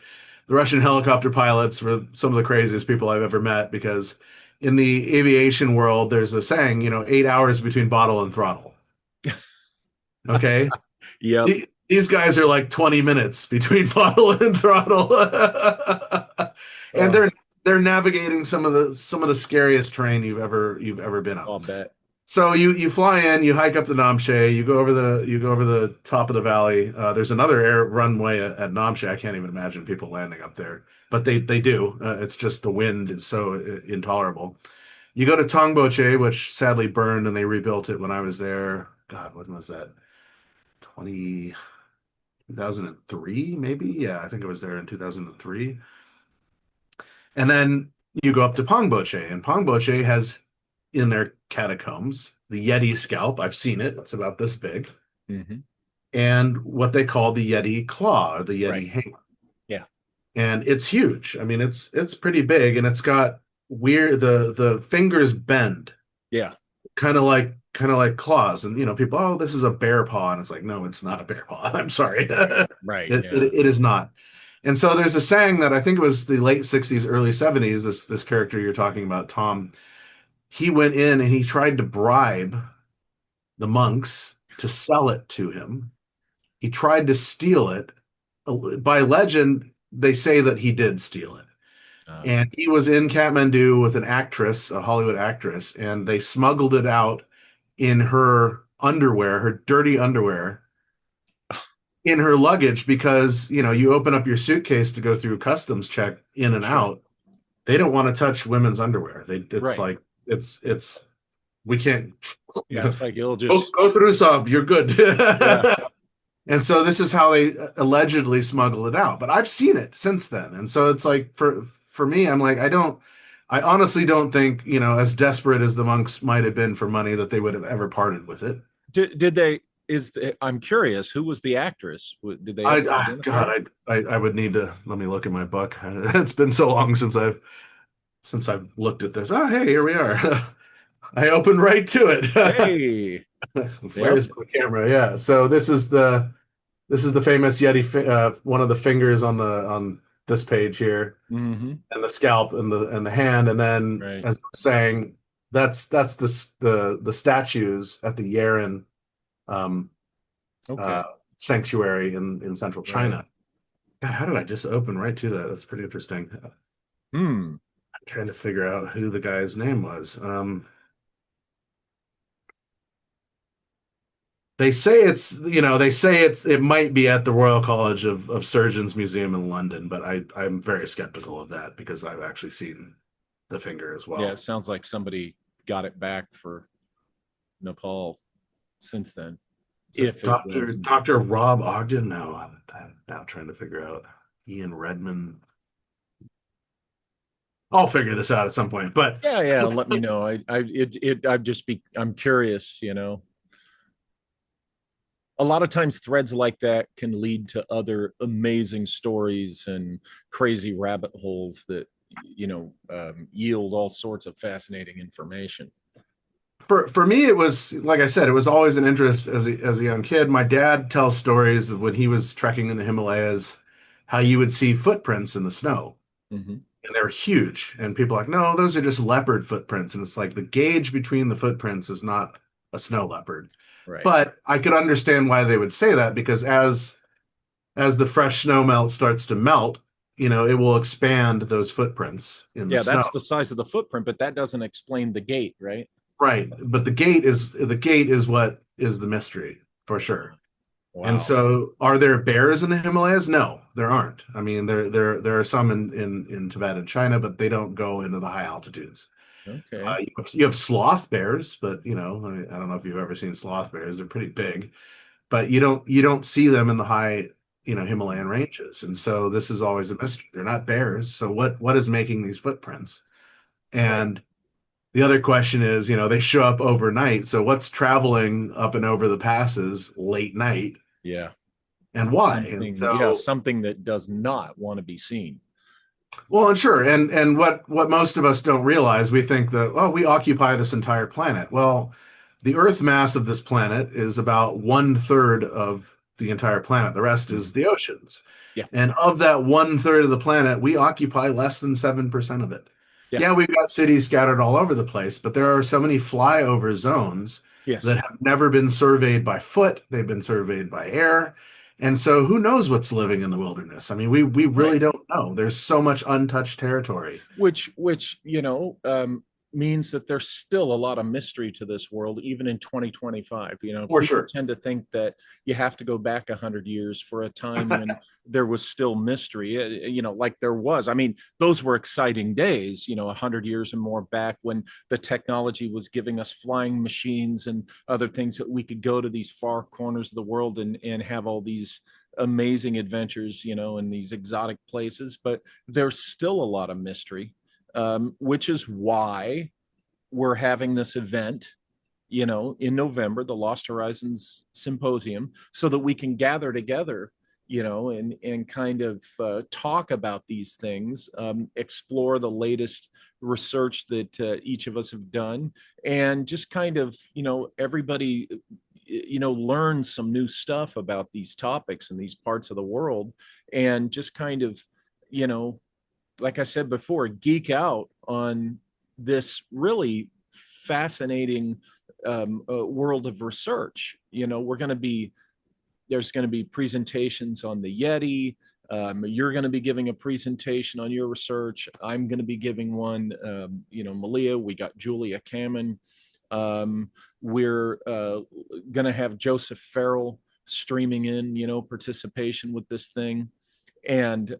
the Russian helicopter pilots were some of the craziest people I've ever met because in the aviation world, there's a saying, 8 hours between bottle and throttle. Okay. Yep. These guys are like 20 minutes between bottle and throttle. And Oh, they're navigating some of the scariest terrain you've ever been on. I'll bet. So you fly in, you hike up the Namche, you go over the top of the valley. There's another air runway at Namche. I can't even imagine people landing up there, but they do. It's just the wind is so intolerable. You go to Tongboche, which sadly burned, and they rebuilt it when I was there. God, when was that? 20 2003, maybe? Yeah, I think I was there in 2003. And then you go up to Pongboche, and Pongboche has in their catacombs the Yeti scalp. I've seen it. It's about this big. Hmm. And what they call the Yeti claw or the Right. Yeti hammer. Yeah. And it's huge. I mean, it's pretty big, and it's got weird the fingers bend, Yeah. kind of like claws. And people, oh, this is a bear paw. And it's like, no, it's not a bear paw. I'm sorry. Right. it, Right. Yeah. it, it is not. And so there's a saying that I think it was the late 60s, early 70s, this character you're talking about, Tom, he went in and he tried to bribe the monks to sell it to him. He tried to steal it. By legend, they say that he did steal it. Uh, And he was in Kathmandu with an actress, a Hollywood actress, and they smuggled it out in her underwear, her dirty underwear, in her luggage because, you open up your suitcase to go through customs check in and sure. out. They don't want to touch women's underwear. It's Right. like it's we can't Yeah. It's like it'll go, just, go through some. You're good. yeah. And so this is how they allegedly smuggle it out. But I've seen it since then. And so it's like for me, I'm like, I honestly don't think, as desperate as the monks might have been for money that they would have ever parted with it. Did they? I'm curious. Who was the actress? Did they ever identify her? I would need to let me look at my book. It's been so long since I've looked at this. Oh, hey, here we are. I opened right to it. Hey, yep. Where's the camera? Yeah. So this is the famous Yeti, one of the fingers on this page here, Mm-hmm. and the scalp and the hand, and then Right. as I was saying, that's the statues at the Yeren um, uh, Okay. sanctuary in central Right. China. God, how did I just open right to that? That's pretty interesting. I'm Hmm. trying to figure out who the guy's name was. They say it might be at the Royal College of Surgeons Museum in London, but I'm very skeptical of that because I've actually seen the finger as Yeah, it well. sounds like somebody got it back for Nepal since then, Is it if it Dr. was indeed. Dr. Rob Ogden? No, I'm now trying to figure out Ian Redmond. I'll figure this out at some point, but Yeah, yeah. Let me know. I'm curious. A lot of times threads like that can lead to other amazing stories and crazy rabbit holes that yield all sorts of fascinating information. for me, it was like I said, it was always an interest as a young kid. My dad tells stories of when he was trekking in the Himalayas, how you would see footprints in the snow, Hmm. and they're huge. And people are like, no, those are just leopard footprints. And it's like the gauge between the footprints is not a snow leopard. Right. But I could understand why they would say that because as the fresh snow melt starts to melt, it will expand those footprints in the Yeah, snow. that's the size of the footprint, but that doesn't explain the gait, right? Right. But the gate is what is the mystery for sure. And Wow. so, are there bears in the Himalayas? No, there aren't. I mean, there are some in Tibet and China, but they don't go into the high altitudes. Okay. You have sloth bears, but I don't know if you've ever seen sloth bears. They're pretty big, but you don't see them in the high, Himalayan ranges. And so this is always a mystery. They're not bears. So what is making these footprints? Right. And the other question is, they show up overnight. So what's traveling up and over the passes late night Yeah. and why? And Yeah, so, something that does not want to be seen. well, and sure. And what most of us don't realize, we think that, oh, we occupy this entire planet. Well, the Earth mass of this planet is about one third of the entire planet. The rest is Mhm. the oceans. Yeah. And of that one third of the planet, we occupy less than 7% of it. Yeah. Yeah, we've got cities scattered all over the place, but there are so many flyover zones Yes. that have never been surveyed by foot. They've been surveyed by air. And so who knows what's living in the wilderness? I mean, we Right. really don't know. There's so much untouched territory. Which means that there's still a lot of mystery to this world even in 2025. For People sure. tend to think that you have to go back 100 years for a time when there was still mystery. Like there was. I mean, those were exciting days, 100 years and more back, when the technology was giving us flying machines and other things that we could go to these far corners of the world and have all these amazing adventures, in these exotic places. But there's still a lot of mystery, which is why we're having this event, in November, the Lost Horizons Symposium, so that we can gather together, and kind of talk about these things, explore the latest research that each of us have done, and just kind of, everybody, learn some new stuff about these topics and these parts of the world, and just kind of, you know, like I said before, geek out on this really fascinating world of research. We're going to be There's going to be presentations on the Yeti. You're going to be giving a presentation on your research. I'm going to be giving one. Malia, we got Julia Kamen. We're going to have Joseph Farrell streaming in, participation with this thing. And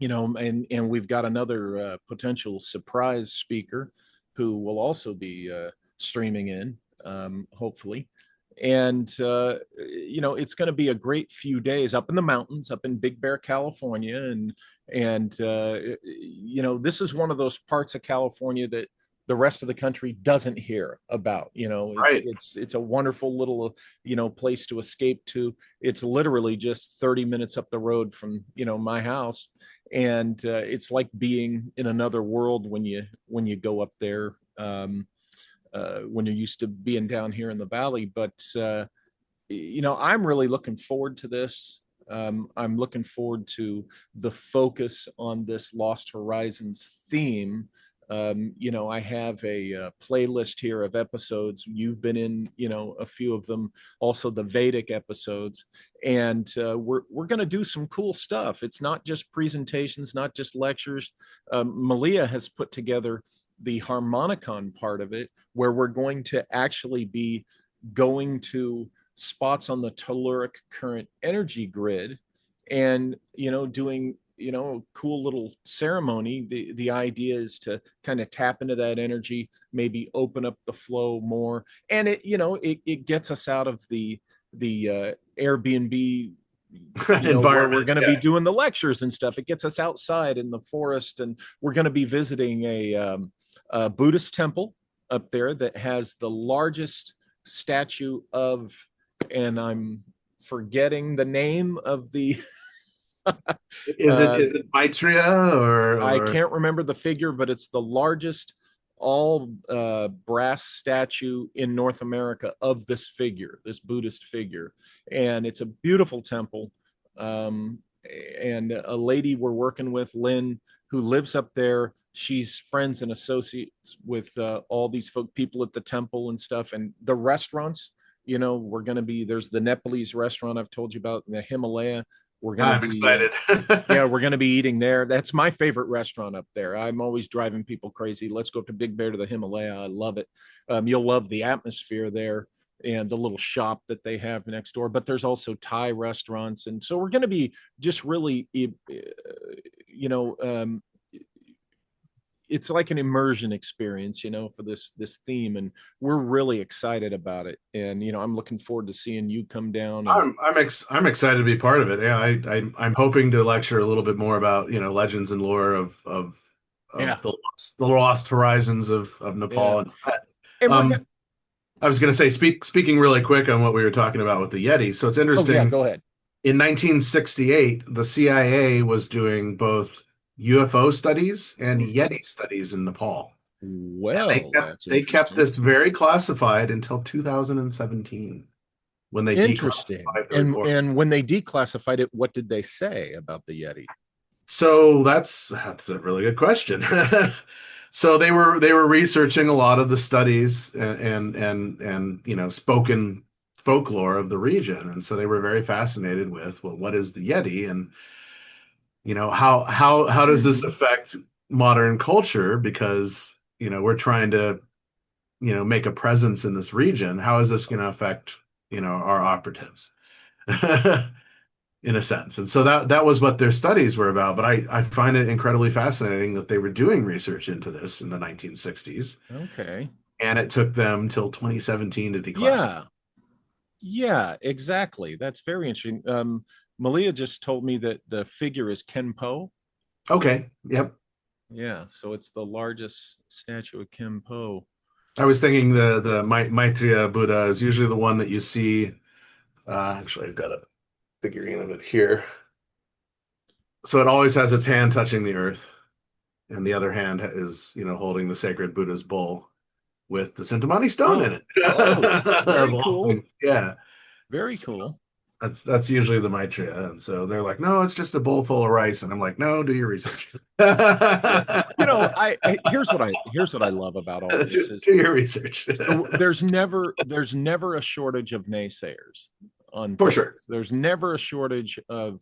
and we've got another potential surprise speaker who will also be streaming in, hopefully. And it's going to be a great few days up in the mountains, up in Big Bear, California. And this is one of those parts of California that the rest of the country doesn't hear about. Right. It's a wonderful little place to escape to. It's literally just 30 minutes up the road from my house. And it's like being in another world when you go up there, when you're used to being down here in the valley. But I'm really looking forward to this. I'm looking forward to the focus on this Lost Horizons theme. I have a playlist here of episodes. You've been in, a few of them, also the Vedic episodes, and we're going to do some cool stuff. It's not just presentations, not just lectures. Malia has put together the harmonicon part of it, where we're going to actually be going to spots on the telluric current energy grid and doing a cool little ceremony. The idea is to kind of tap into that energy, maybe open up the flow more, and it gets us out of the Airbnb where we're Environment. going to be Yeah. doing the lectures and stuff. It gets us outside in the forest, and we're going to be visiting a Buddhist temple up there that has the largest statue of, and I'm forgetting the name of the Is it uh, is it Maitreya I or can't remember the figure, but it's the largest all brass statue in North America of this figure, this Buddhist figure. And it's a beautiful temple. Um, and a lady we're working with, Lynn, who lives up there, she's friends and associates with all these people at the temple and stuff. And the restaurants, we're going to be, there's the Nepalese restaurant I've told you about in the Himalaya. We're going to I'm be excited. yeah, we're going to be eating there. That's my favorite restaurant up there. I'm always driving people crazy. Let's go to Big Bear to the Himalaya. I love it. You'll love the atmosphere there and the little shop that they have next door. But there's also Thai restaurants, and so we're going to be just really, you know, um, it's like an immersion experience, for this theme, and we're really excited about it. And I'm looking forward to seeing you come down and I'm excited to be part of it. Yeah, I'm hoping to lecture a little bit more about legends and lore yeah, of the lost horizons of yeah, Nepal and Tibet. and we're Um, I was going to say speaking really quick on what we were talking about with the Yeti. So it's oh yeah, interesting. go ahead. In 1968, the CIA was doing both UFO studies and Yeti studies in Nepal. And Well, that's they kept interesting. this very classified until 2017 when they Interesting. declassified the And report. and when they declassified it, what did they say about the Yeti? So that's a really good question. So they were researching a lot of the studies and spoken folklore of the region, and so they were very fascinated with, well, what is the Yeti, and how does this Mm-hmm. affect modern culture, because we're trying to make a presence in this region. How is this going to affect our operatives? In a sense. And so that was what their studies were about. But I find it incredibly fascinating that they were doing research into this in the 1960s, Okay. and it took them till 2017 to declassify. Yeah. Yeah, exactly. That's very interesting. Malia just told me that the figure is Kenpo. Okay, yep. Yeah, so it's the largest statue of Kenpo. I was thinking the Maitreya Buddha is usually the one that you see. Actually, I've got a figurine of it here. So it always has its hand touching the earth, and the other hand is holding the sacred Buddha's bowl with the Sintamani stone in Oh, it. oh, Of very all cool. things. Yeah. Very So cool. that's usually the Maitreya. And so they're like, no, it's just a bowl full of rice. And I'm like, no, do your research. Yeah. Here's what I love about all this do, is do your research. there's never a shortage of naysayers on For things. sure. There's never a shortage of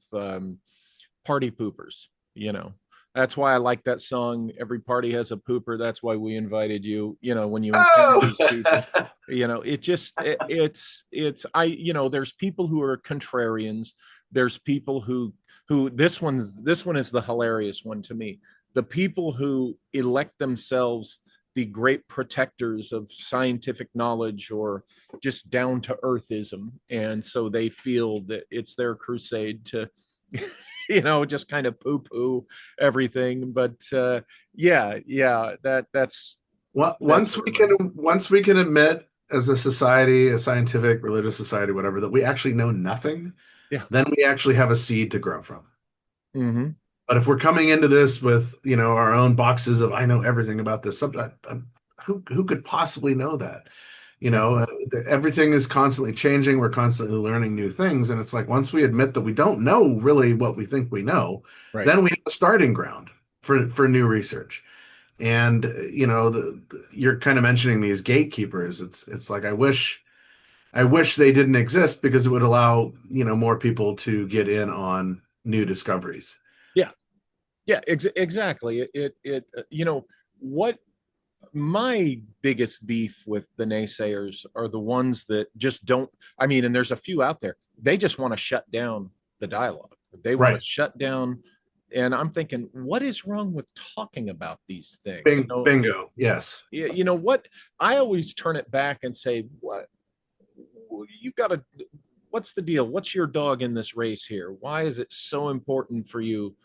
party poopers. You know, that's why I like that song. Every party has a pooper. That's why we invited you. When you encounter Oh, these people, it's there's people who are contrarians. There's people who this one is the hilarious one to me. The people who elect themselves the great protectors of scientific knowledge or just down to earthism. And so they feel that it's their crusade to, just kind of poo poo everything. But yeah, Well, that's once where we my, can admit as a society, a scientific, religious society, whatever, that we actually know nothing, yeah. then we actually have a seed to grow from. Mm-hmm. But if we're coming into this with, our own boxes of I know everything about this subject, who could possibly know that? Yeah. Everything is constantly changing. We're constantly learning new things, and it's like once we admit that we don't know really what we think we know, Right. then we have a starting ground for new research. And you're kind of mentioning these gatekeepers. It's like I wish they didn't exist because it would allow more people to get in on new discoveries. Yeah. Yeah, exactly. What my biggest beef with the naysayers are the ones that just don't, I mean, and there's a few out there, they just want to shut down the dialogue. They want to Right. shut down. And I'm thinking, what is wrong with talking about these things? Bingo. Yes. What I always turn it back and say, what you got to, what's the deal? What's your dog in this race here? Why is it so important for you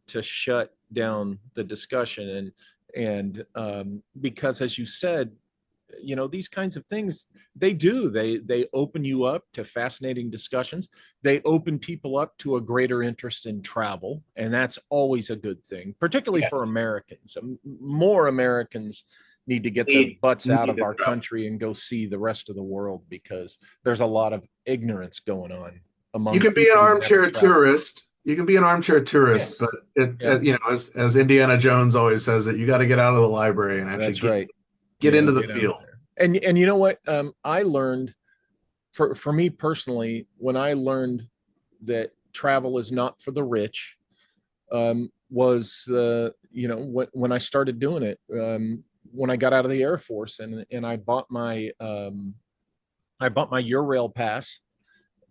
to shut down the discussion? And because, as you said, these kinds of things, they open you up to fascinating discussions. They open people up to a greater interest in travel, and that's always a good thing, particularly for Yes. Americans. More Americans need to get their Need, butts out of need our travel. country and go see the rest of the world, because there's a lot of ignorance going on You among can be an people who've never armchair traveled. tourist. You can be an armchair tourist, Yes. but Yeah, as Indiana Jones always says, that you got to get out of the library and actually that's get right. get into the Get out field. there. And you know what? I learned, for me personally, when I learned that travel is not for the rich, was when I started doing it, when I got out of the Air Force, and I bought my Eurail pass,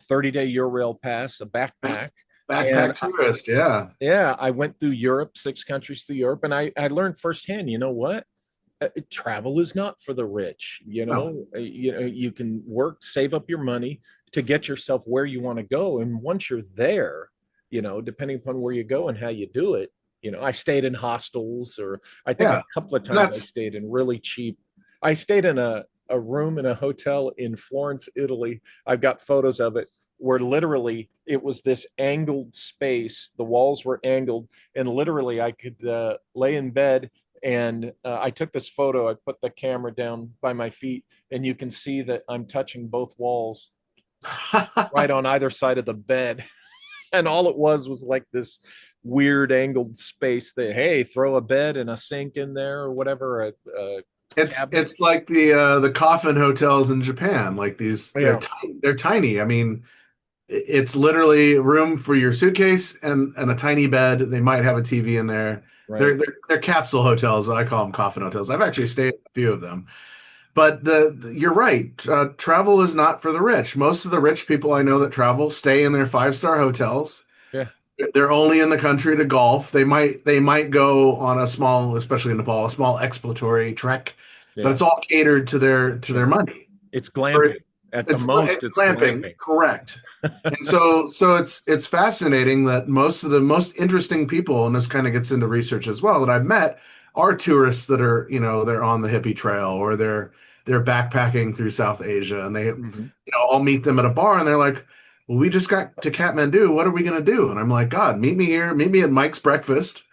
30-day Eurail pass, a backpack. And Backpack tourist, yeah. yeah, I went through Europe, 6 countries through Europe, and I learned firsthand, you know what? Travel is not for the rich. No, You can work, save up your money to get yourself where you want to go. And once you're there, depending upon where you go and how you do it, I stayed in hostels, or I think a yeah. couple of And times I stayed in really cheap. I stayed in a room in a hotel in Florence, Italy. I've got photos of it, where literally it was this angled space. The walls were angled, and literally I could lay in bed. And I took this photo. I put the camera down by my feet, and you can see that I'm touching both walls right on either side of the bed. And all it was like this weird angled space that, hey, throw a bed and a sink in there or whatever, a cabinet. it's like the coffin hotels in Japan. Like these, Yeah, they're tiny. I mean, it's literally room for your suitcase and a tiny bed. They might have a TV in there. right. They're capsule hotels. I call them coffin hotels. I've actually stayed in a few of them. But you're right. Travel is not for the rich. Most of the rich people I know that travel stay in their five-star hotels. Yeah, They're only in the country to golf. They might go on a small, especially in Nepal, a small exploratory trek, but yeah, it's all catered to their sure. money. It's Or glamping. At the most, it's it's glamping, glamping. correct. And so it's fascinating that most of the most interesting people, and this kind of gets into research as well, that I've met are tourists that are, they're on the hippie trail or they're backpacking through South Asia, and Mm-hmm. I'll meet them at a bar and they're like, well, we just got to Kathmandu. What are we going to do? And I'm like, God, meet me here. Meet me at Mike's breakfast,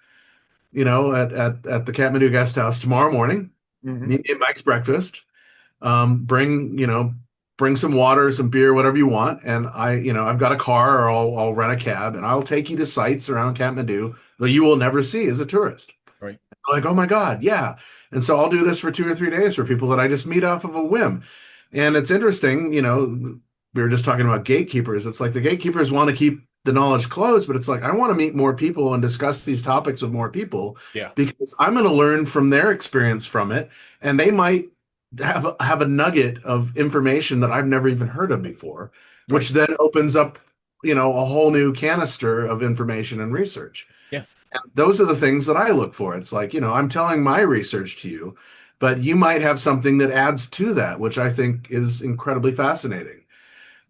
at the Kathmandu guest house tomorrow morning. Mm-hmm. Meet me at Mike's breakfast. Bring some water, some beer, whatever you want. And I've got a car, or I'll rent a cab and I'll take you to sites around Kathmandu that you will never see as a tourist. Right. Like, oh my God, yeah. And so I'll do this for 2 or 3 days for people that I just meet off of a whim. And it's interesting, we were just talking about gatekeepers. It's like the gatekeepers want to keep the knowledge closed, but it's like I want to meet more people and discuss these topics with more people Yeah. because I'm going to learn from their experience from it, and they might have a nugget of information that I've never even heard of before, Right. which then opens up, a whole new canister of information and research. Yeah. Those are the things that I look for. It's like, I'm telling my research to you, but you might have something that adds to that, which I think is incredibly fascinating.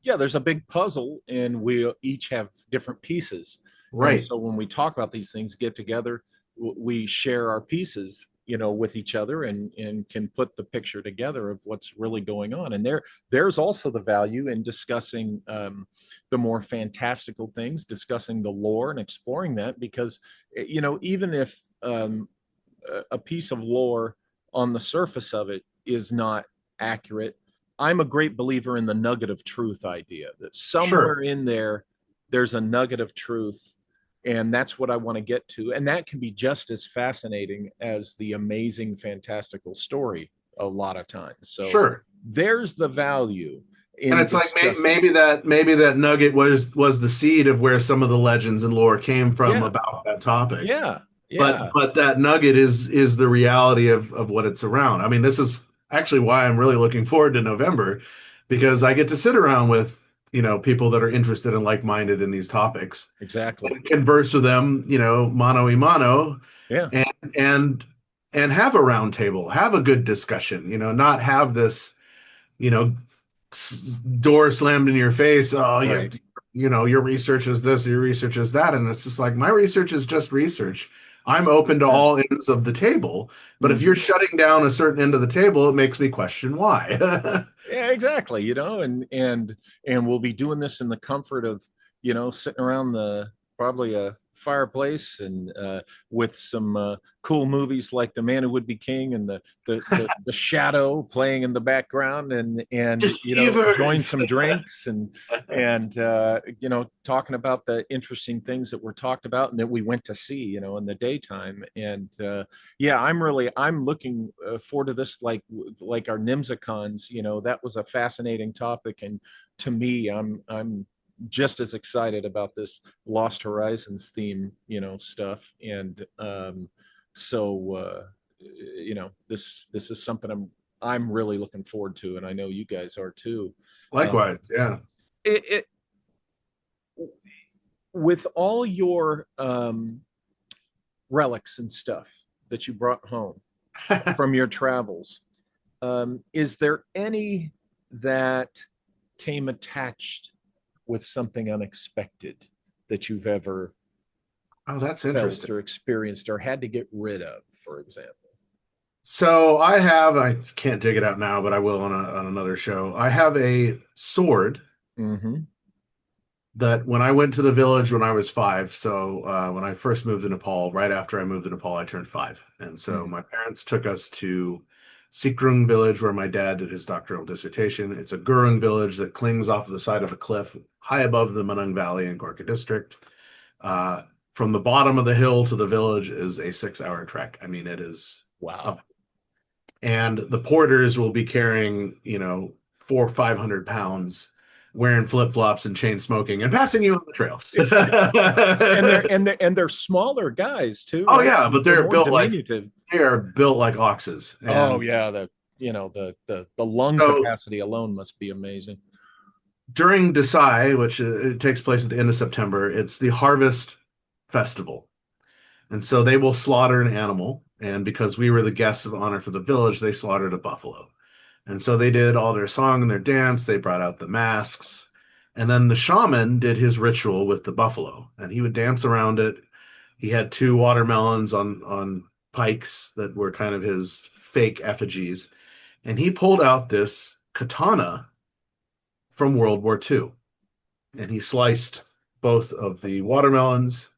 Yeah, there's a big puzzle, and we each have different pieces. And Right. so when we talk about these things, get together, we share our pieces, with each other, and can put the picture together of what's really going on. And there's also the value in discussing the more fantastical things, discussing the lore and exploring that, because even if a piece of lore on the surface of it is not accurate, I'm a great believer in the nugget of truth idea, that Sure. somewhere in there, there's a nugget of truth. And that's what I want to get to. And that can be just as fascinating as the amazing, fantastical story a lot of times. So Sure. there's the value And in it's like discussing. maybe that nugget was the seed of where some of the legends and lore came from Yeah, about that topic. yeah, But yeah, that nugget is the reality of what it's around. I mean, this is actually why I'm really looking forward to November, because I get to sit around with, people that are interested and like-minded in these topics exactly. and converse with them, mano a mano, Yeah, and and and have a round table, have a good discussion, not have this, you know, door slammed in your face. Oh, yeah, right. your research is this, your research is that, and it's just like my research is just research. I'm open to Yeah. all ends of the table, but if you're Mm-hmm. shutting down a certain end of the table, it makes me question why. Yeah, exactly. And we'll be doing this in the comfort of, sitting around the probably a fireplace, and with some cool movies like The Man Who Would Be King, and the Shadow playing in the background, and enjoying Deceivers. some drinks, and talking about the interesting things that were talked about and that we went to see, in the daytime. And yeah, I'm looking forward to this, like our NIMSAcons. That was a fascinating topic, and to me, I'm just as excited about this Lost Horizons theme, stuff. And so this is something I'm really looking forward to, and I know you guys are too. um, Likewise, yeah. it with all your relics and stuff that you brought home from your travels, is there any that came attached with something unexpected that you've ever Oh, that's felt interesting. or experienced or had to get rid of, for example? So I can't dig it out now, but I will on another show. I have a sword Mm-hmm. that when I went to the village when I was 5, so when I first moved to Nepal, right after I moved to Nepal, I turned 5. And so Mm-hmm. my parents took us to Sikrung village where my dad did his doctoral dissertation. It's a Gurung village that clings off the side of a cliff high above the Manung Valley in Gorkha district. Uh, from the bottom of the hill to the village is a 6-hour trek. I mean, it is Wow. up. And the porters will be carrying, 400 or 500 pounds, wearing flip-flops and chain smoking and passing you on the trails. And they're smaller guys too, Oh right? yeah, but They're more diminutive. they are built like oxes. Oh And yeah, the lung so capacity alone must be amazing. during Desai, which it takes place at the end of September, it's the harvest festival. And so they will slaughter an animal. And because we were the guests of honor for the village, they slaughtered a buffalo. And so they did all their song and their dance. They brought out the masks. And then the shaman did his ritual with the buffalo, and he would dance around it. He had 2 watermelons on pikes that were kind of his fake effigies. And he pulled out this katana from World War II. And he sliced both of the watermelons.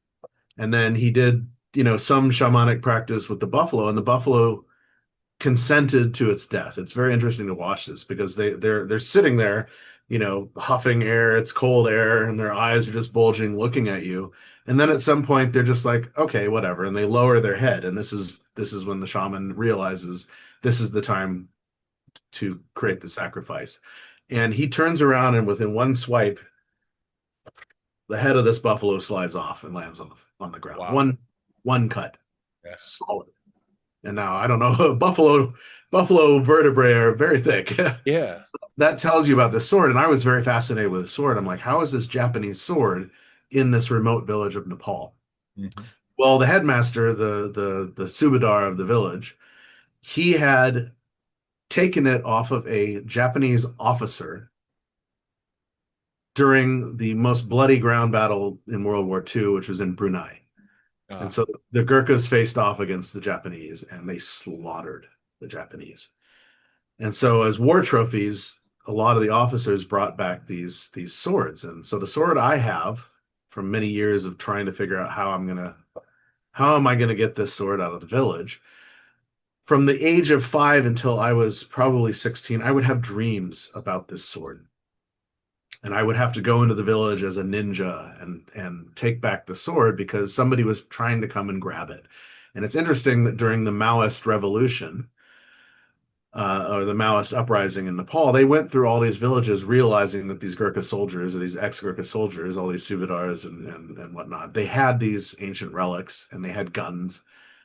And then he did, some shamanic practice with the buffalo, and the buffalo consented to its death. It's very interesting to watch this because they're sitting there, huffing air. It's cold air, and their eyes are just bulging, looking at you. And then at some point, they're just like, okay, whatever, and they lower their head. And this is when the shaman realizes this is the time to create the sacrifice. And he turns around, and within one swipe, the head of this buffalo slides off and lands on the ground. Wow. One cut, Yeah. solid. And now I don't know, buffalo vertebrae are very thick. Yeah. That tells you about the sword. And I was very fascinated with the sword. I'm like, how is this Japanese sword in this remote village of Nepal? Mm-hmm. Well, the headmaster, the subadar of the village, he had taken it off of a Japanese officer during the most bloody ground battle in World War II, which was in Brunei. And Ah, so the Gurkhas faced off against the Japanese and they slaughtered the Japanese. And so as war trophies, a lot of the officers brought back these swords. And so the sword I have from many years of trying to figure out how am I gonna get this sword out of the village? From the age of 5 until I was probably 16, I would have dreams about this sword. And I would have to go into the village as a ninja and take back the sword because somebody was trying to come and grab it. And it's interesting that during the Maoist revolution, or the Maoist uprising in Nepal, they went through all these villages realizing that these Gurkha soldiers or these ex-Gurkha soldiers, all these Subadars and whatnot, they had these ancient relics and they had guns.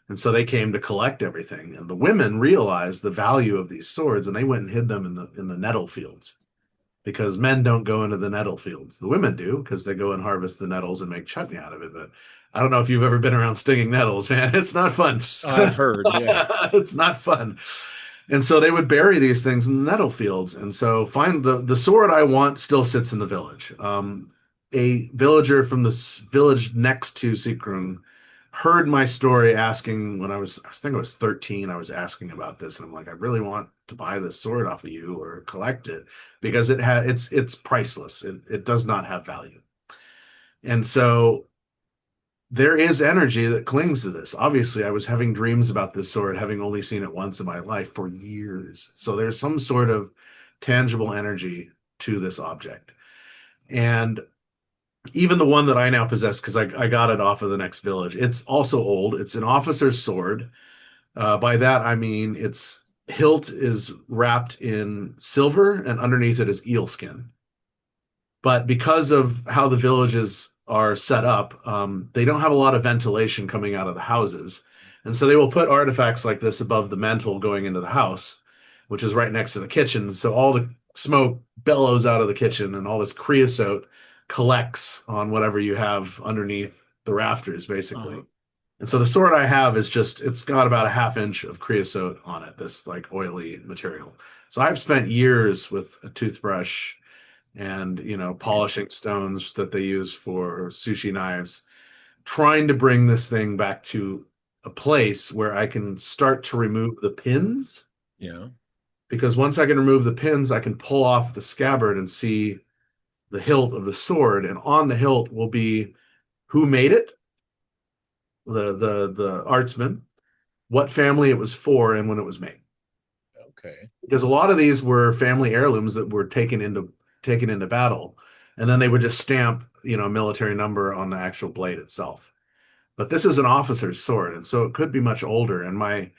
And so they came to collect everything. And the women realized the value of these swords and they went and hid them in the nettle fields because men don't go into the nettle fields. The women do because they go and harvest the nettles and make chutney out of it. But I don't know if you've ever been around stinging nettles, man. It's not fun. I've heard, yeah. It's not fun. And so they would bury these things in the nettle fields. And so find the sword I want still sits in the village. A villager from the village next to Sikrung heard my story asking when I think I was 13, I was asking about this. And I'm like, I really want to buy this sword off of you or collect it because it's priceless. It does not have value. And so there is energy that clings to this. Obviously, I was having dreams about this sword, having only seen it once in my life for years. So there's some sort of tangible energy to this object. And even the one that I now possess, because I got it off of the next village, it's also old. It's an officer's sword. By that, I mean its hilt is wrapped in silver and underneath it is eel skin. But because of how the villages are set up, they don't have a lot of ventilation coming out of the houses. And so they will put artifacts like this above the mantle going into the house, which is right next to the kitchen. So all the smoke bellows out of the kitchen and all this creosote collects on whatever you have underneath the rafters, basically. Uh-huh. And so the sword I have is it's got about a half inch of creosote on it, this like oily material. So I've spent years with a toothbrush and polishing stones that they use for sushi knives, trying to bring this thing back to a place where I can start to remove the pins. Yeah. Because once I can remove the pins, I can pull off the scabbard and see the hilt of the sword, and on the hilt will be who made it, the artsman, what family it was for, and when it was made. Okay. Because a lot of these were family heirlooms that were taken into battle, and then they would just stamp a military number on the actual blade itself. But this is an officer's sword, and so it could be much older. And my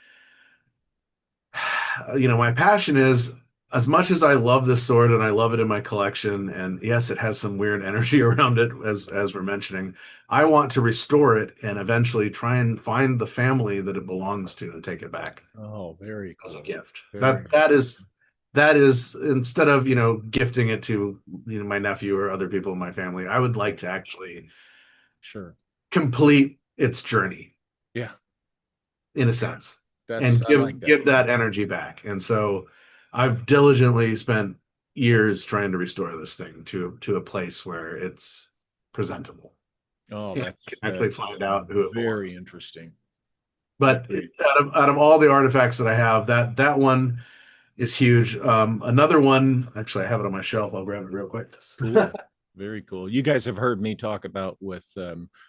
passion is, as much as I love this sword and I love it in my collection, and yes, it has some weird energy around it, as we're mentioning, I want to restore it and eventually try and find the family that it belongs to and take it back Oh, very as a cool. gift. Very, That is instead of gifting it to my nephew or other people in my family, I would like to actually sure. complete its journey Yeah. in a sense That's and I like that. give that energy back. And so I've diligently spent years trying to restore this thing to a place where it's presentable Oh, and I can actually that's find out who it belongs very to. interesting. But Very out of all the artifacts that I have, that one is huge. Another one, actually, I have it on my shelf. I'll grab it real quick. cool. Very cool. You guys have heard me talk about with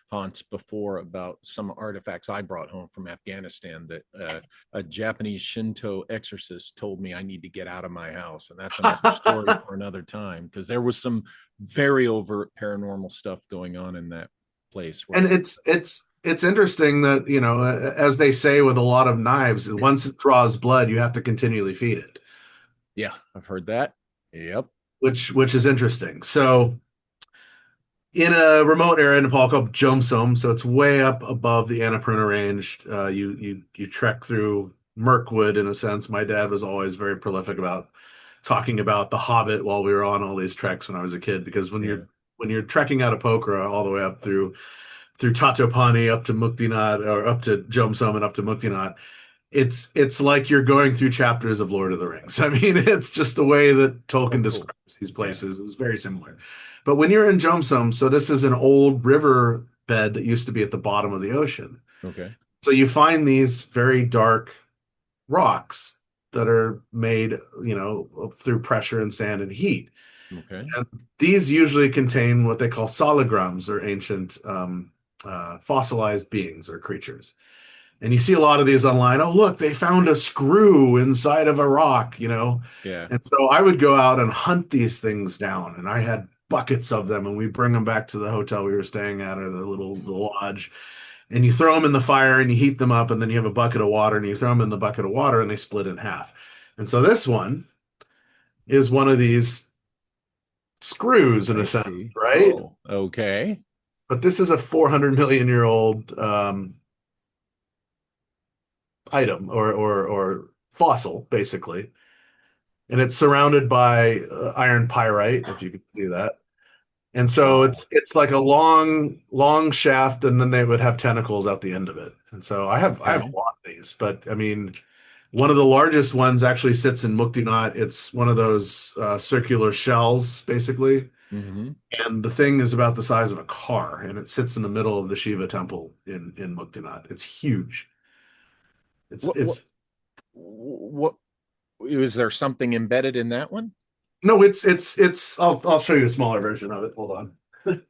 Hans before about some artifacts I brought home from Afghanistan that a Japanese Shinto exorcist told me I need to get out of my house. And that's another story for another time because there was some very overt paranormal stuff going on in that place. And it's interesting that as they say with a lot of knives, once it draws blood, you have to continually feed it, Yeah, I've heard that. Yep. which is interesting. So in a remote area in Nepal called Jomsom, so it's way up above the Annapurna Range. You trek through Mirkwood in a sense. My dad was always very prolific about talking about the Hobbit while we were on all these treks when I was a kid. Because when Yeah. you're trekking out of Pokhara all the way up through Tatopani up to Muktinath or up to Jomsom and up to Muktinath, it's like you're going through chapters of Lord of the Rings. I mean, it's just the way that Oh, Tolkien cool. describes these Yeah. places is very similar. But when you're in Jomsum, so this is an old river bed that used to be at the bottom of the ocean. Okay. So you find these very dark rocks that are made, through pressure and sand and heat. Okay. And these usually contain what they call soligrams, or ancient fossilized beings or creatures. And you see a lot of these online. Oh, look, they found a screw inside of a rock. Yeah. And so I would go out and hunt these things down, and I had buckets of them, and we bring them back to the hotel we were staying at, or the lodge. And you throw them in the fire and you heat them up, and then you have a bucket of water, and you throw them in the bucket of water, and they split in half. And so this one is one of these screws in a I sense, see. right? Oh, okay. But this is a 400 million year old item, or fossil, basically, and it's surrounded by iron pyrite, if you can see that. And so Wow. it's like a long shaft, and then they would have tentacles out the end of it. And so I have Okay. a lot of these, but I mean, one of the largest ones actually sits in Muktinat. It's one of those circular shells, basically. Hmm. And the thing is about the size of a car, and it sits in the middle of the Shiva temple in Muktinat. It's huge. It's What, what, it's what, is there something embedded in that one? no, it's I'll show you a smaller version of it. Hold on.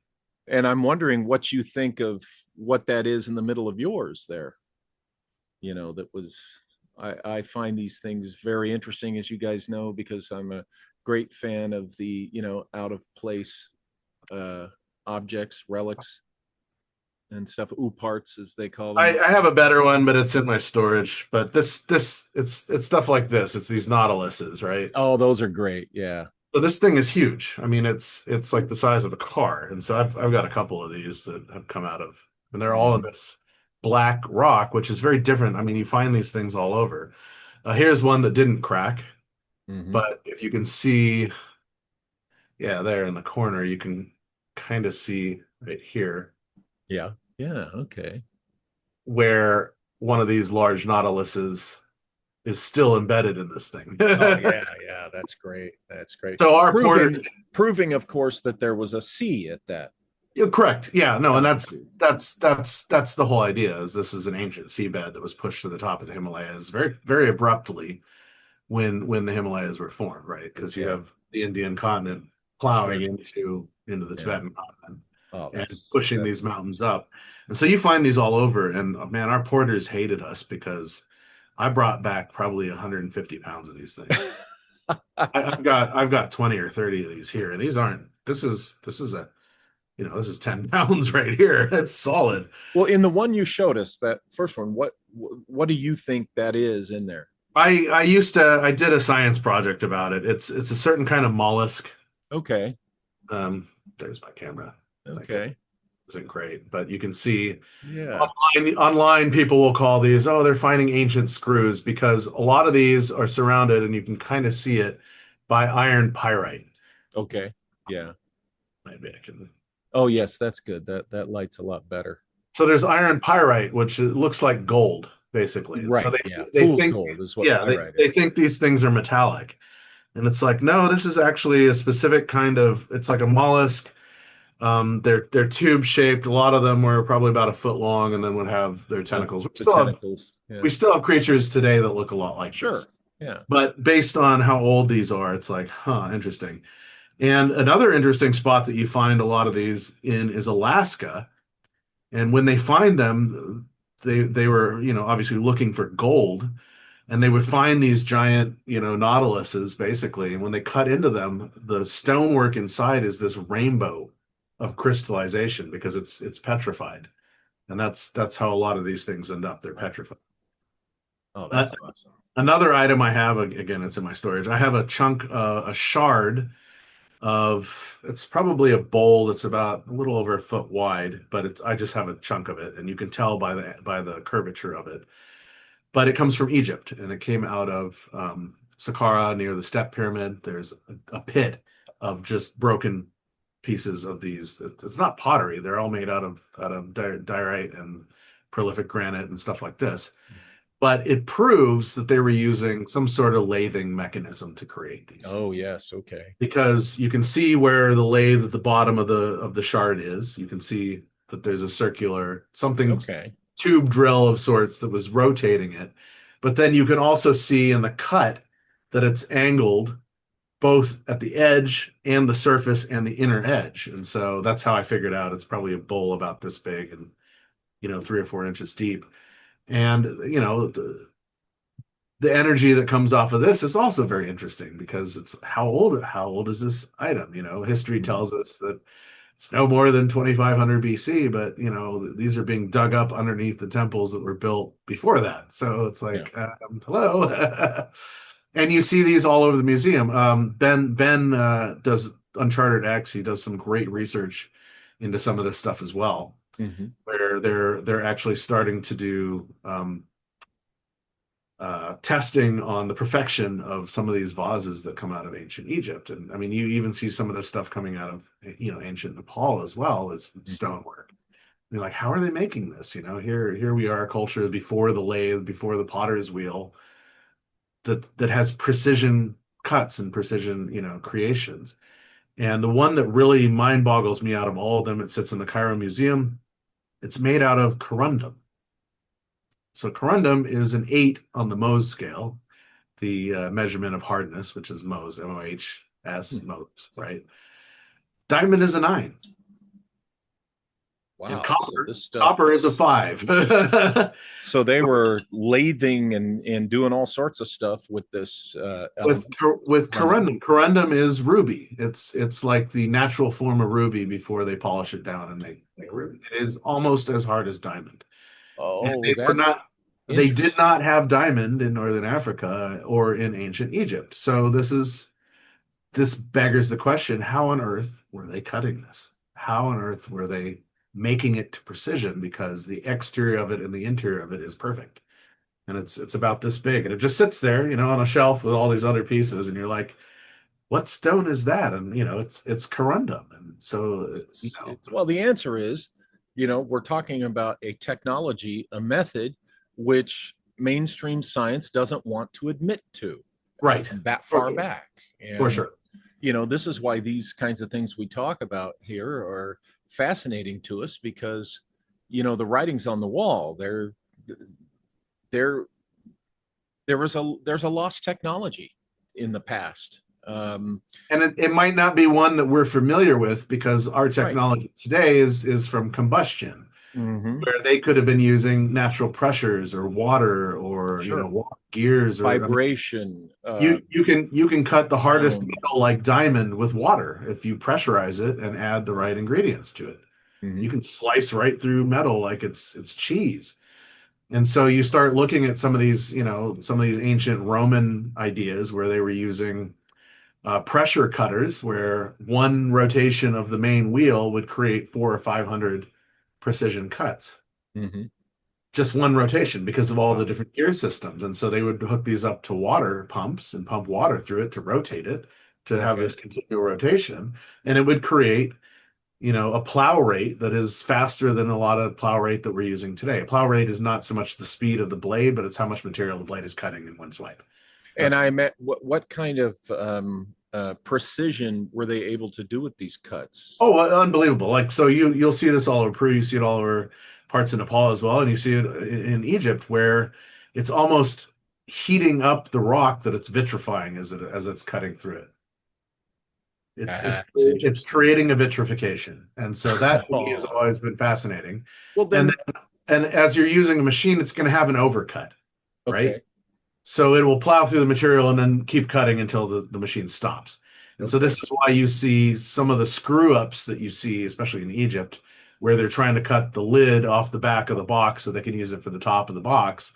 And I'm wondering what you think of what that is in the middle of yours there. That was, I find these things very interesting, as you guys know, because I'm a great fan of the, out of place uh, objects, relics, and stuff, parts as they call I, them. I have a better one, but it's in my storage. But this it's stuff like this. It's these Nautiluses, right? Oh, those are great. Yeah. So this thing is huge. I mean, it's like the size of a car. And so I've got a couple of these that have come out of, and they're all in Hmm. this black rock, which is very different. I mean, you find these things all over. Here's one that didn't crack, Hmm. but if you can see, yeah, there in the corner, you can kind of see right here Yeah. Yeah. Okay. where one of these large Nautiluses is still embedded in this thing. Oh yeah, yeah, that's great. That's great. So our porters, Proving, of course, that there was a C at that you're correct. Yeah, no, and that's altitude. that's that's that's the whole idea. Is this is an ancient seabed that was pushed to the top of the Himalayas very very abruptly when the Himalayas were formed, right? Because you Yeah. have the Indian continent plowing Sure. into the Yeah. Tibetan continent Oh, and that's pushing that's these mountains interesting. up. And so you find these all over. And man, our porters hated us because I brought back probably 150 pounds of these things. I've got 20 or 30 of these here, and these aren't. This is 10 pounds right here. It's solid. Well, in the one you showed us, that first one, what do you think that is in there? I did a science project about it. It's a certain kind of mollusk. Okay. There's my camera. That camera Okay. isn't great, but you can see Yeah. online people will call these, oh, they're finding ancient screws, because a lot of these are surrounded, and you can kind of see it, by iron pyrite. Okay. Yeah. Maybe I can. Oh, yes, that's good. That light's a lot better. So there's iron pyrite, which looks like gold, basically. And so Right. they Yeah. they Fool's think, gold is what yeah, they, pyrite they is. think these things are metallic. And it's like, no, this is actually a specific kind of, it's like a mollusk. They're tube shaped. A lot of them were probably about a foot long, and then would have their The tentacles. We the still have tentacles. Yeah. we still have creatures today that look a lot like Sure. this. Yeah. But based on how old these are, it's like, huh, interesting. And another interesting spot that you find a lot of these in is Alaska. And when they find them, they were, obviously looking for gold, and they would find these giant, nautiluses, basically. And when they cut into them, the stonework inside is this rainbow of crystallization, because it's petrified. And that's how a lot of these things end up. They're petrified. Oh, Uh, that's awesome. Another item I have, again, it's in my storage. I have a chunk, a shard of, it's probably a bowl that's about a little over a foot wide, but I just have a chunk of it, and you can tell by the curvature of it. But it comes from Egypt, and it came out of Saqqara near the Step Pyramid. There's a pit of just broken pieces of these. It's not pottery; they're all made out of diorite and prolific granite and stuff like this. but it proves that they were using some sort of lathing mechanism to create these. Oh, yes. Okay. Because you can see where the lathe at the bottom of the shard is. You can see that there's a circular something Okay. tube drill of sorts that was rotating it. But then you can also see in the cut that it's angled both at the edge and the surface and the inner edge. And so that's how I figured out it's probably a bowl about this big and 3 or 4 inches deep. And the energy that comes off of this is also very interesting because it's how old is this item? History Mhm. tells us that it's no more than 2500 BC, but these are being dug up underneath the temples that were built before that. So it's Yeah. like, hello. And you see these all over the museum. Ben does Uncharted X. He does some great research into some of this stuff as well, Hmm. where they're actually starting to do testing on the perfection of some of these vases that come out of ancient Egypt. And I mean, you even see some of the stuff coming out of ancient Nepal as well as Hmm. stonework. You're like, how are they making this? Here we are, a culture before the lathe, before the potter's wheel, that has precision cuts and precision, creations. And the one that really mind boggles me out of all of them, it sits in the Cairo Museum. It's made out of corundum. So corundum is an 8 on the Mohs scale, the measurement of hardness, which is Mohs, Mohs, Mohs, right? Diamond is a 9, and Wow. So copper this stuff, copper is a 5. so they So were lathing and doing all sorts of stuff with this with element. with Corundum. corundum is ruby. It's like the natural form of ruby before they polish it down and make ruby. It is almost as hard as diamond. And Oh, that's they did interesting. not have diamond in northern Africa or in ancient Egypt. So this beggars the question, how on earth were they cutting this? How on earth were they making it to precision? Because the exterior of it and the interior of it is perfect. And it's about this big. And it just sits there, on a shelf with all these other pieces. And you're like, what stone is that? And it's corundum. And so, It's well, the answer is, we're talking about a technology, a method, which mainstream science doesn't want to admit to right. that For, far back. for And, sure. this is why these kinds of things we talk about here are fascinating to us because, the writings on the wall, there, there's a lost technology in the past. And it might not be one that we're familiar with because our Right. technology today is from combustion, Mm-hmm. where they could have been using natural pressures or water or Sure. gears or I mean, Vibration, you can cut the hardest sound. metal like diamond with water if you pressurize it and add the right ingredients to it. You Mm-hmm. can slice right through metal like it's cheese. And so you start looking at some of these ancient Roman ideas where they were using pressure cutters, where one rotation of the main wheel would create 400 or 500 precision cuts. Mm-hmm. Just one rotation because of all the Wow. different gear systems. And so they would hook these up to water pumps and pump water through it to rotate it to have Okay. this continual rotation. And it would create, a plow rate that is faster than a lot of plow rate that we're using today. A plow rate is not so much the speed of the blade, but it's how much material the blade is cutting in one swipe. And That's I met what kind of precision were they able to do with these cuts? unbelievable. Like so you'll see this all over Peru, you see it all over parts of Nepal as well, and you see it in Egypt where it's almost heating up the rock that it's vitrifying as it's cutting through it. That's It's interesting. creating a vitrification. And so that to me has Oh, always been fascinating. well And then, and as you're using a machine, it's going to have an overcut, right? okay, So it will plow through the material and then keep cutting until the machine stops. And so this okay. is why you see some of the screw ups that you see, especially in Egypt, where they're trying to cut the lid off the back of the box so they can use it for the top of the box.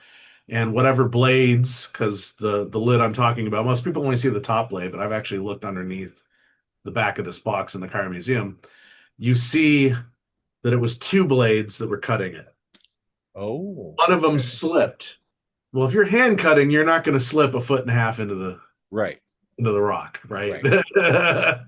And whatever blades, because the lid I'm talking about, most people only see the top blade, but I've actually looked underneath the back of this box in the Cairo Museum. You see that it was 2 blades that were cutting it. Oh, One of them okay. slipped. Well, if you're hand cutting, you're not going to slip a foot and a half Right, into the rock, right? right.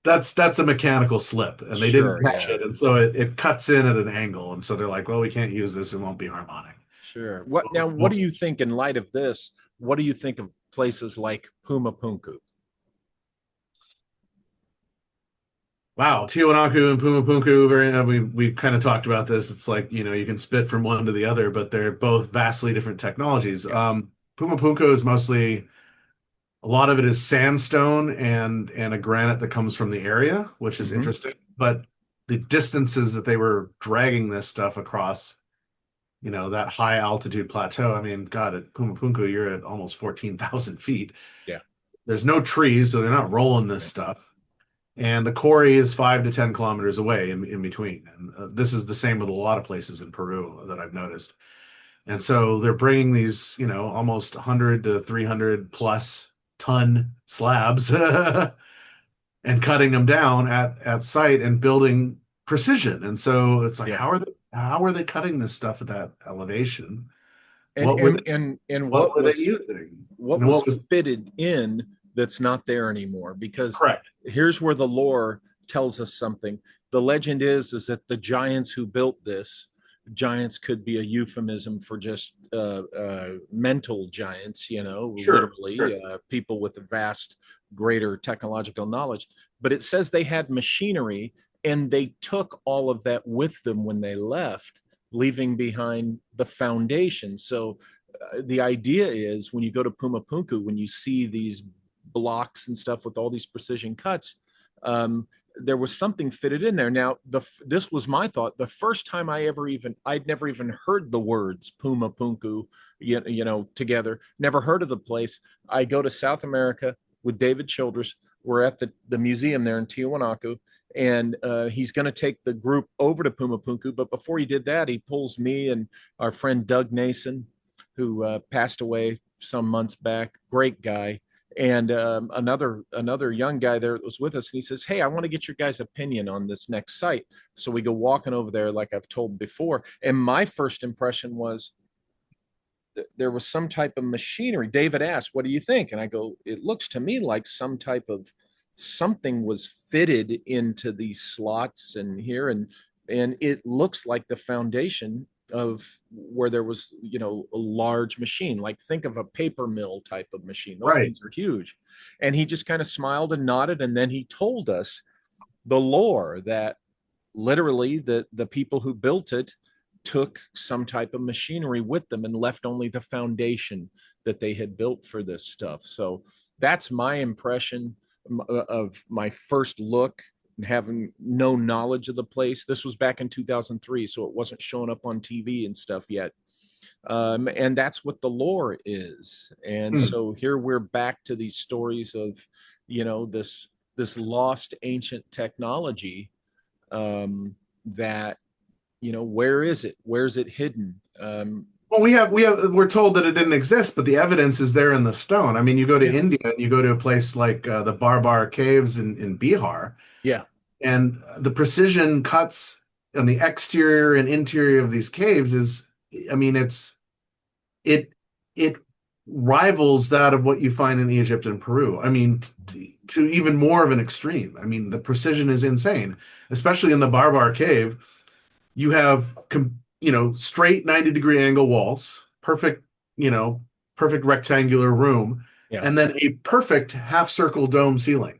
That's a mechanical slip, and they didn't Sure, catch yeah. it, and so it cuts in at an angle, and so they're like, well, we can't use this; it won't be harmonic. Sure. What now? What do you think in light of this? What do you think of places like Pumapunku? Wow, Tiwanaku and Pumapunku, very we've kind of talked about this. It's like, you can spit from one to the other, but they're both vastly different technologies. Yeah. Pumapunku is mostly a lot of it is sandstone and a granite that comes from the area, which is Hmm. interesting. But the distances that they were dragging this stuff across, that high altitude plateau. I mean, God, at Pumapunku, you're at almost 14,000 feet. Yeah. There's no trees, so they're not rolling this Right. stuff. And the quarry is 5 to 10 kilometers away in between. And this is the same with a lot of places in Peru that I've noticed. And so they're bringing these, almost 100 to 300 plus ton slabs and cutting them down at site and building precision. And so it's like, Yeah. how are they cutting this stuff at that elevation? And What were they, what what were they was using? what was What was fitted in that's not there anymore? Because correct? here's where the lore tells us something. The legend is that the giants who built this, giants could be a euphemism for just mental giants, Sure, literally sure. people with a vast, greater technological knowledge. But it says they had machinery and they took all of that with them when they left, leaving behind the foundation. So the idea is when you go to Pumapunku, when you see these blocks and stuff with all these precision cuts, there was something fitted in there. Now, this was my thought. The first time I'd never even heard the words Pumapunku, together. Never heard of the place. I go to South America with David Childress. We're at the museum there in Tiwanaku, and he's going to take the group over to Pumapunku. But before he did that, he pulls me and our friend Doug Nason, who passed away some months back. Great guy, and another young guy there that was with us, and he says, "Hey, I want to get your guys' opinion on this next site." So we go walking over there, like I've told before, and my first impression was there was some type of machinery. David asked, "What do you think?" And I go, "It looks to me like some type of something was fitted into these slots and here, and it looks like the foundation of where there was, a large machine. Like think of a paper mill type of machine. Those Right. things are huge." And he just kind of smiled and nodded, and then he told us the lore that literally the people who built it took some type of machinery with them and left only the foundation that they had built for this stuff. So that's my impression of my first look, having no knowledge of the place. This was back in 2003, so it wasn't showing up on TV and stuff yet. And that's what the lore is. And Hmm. so here we're back to these stories of, this lost ancient technology, that, where is it? Where's it hidden? Well, we're told that it didn't exist, but the evidence is there in the stone. I mean, you go to Yeah. India and you go to a place like the Barbar Caves in Bihar, Yeah. and the precision cuts on the exterior and interior of these caves I mean, it it rivals that of what you find in Egypt and Peru. I mean, to even more of an extreme. I mean, the precision is insane, especially in the Barbar Cave. You have straight 90-degree angle walls, perfect, you know, perfect rectangular room, Yeah. and then a perfect half circle dome ceiling,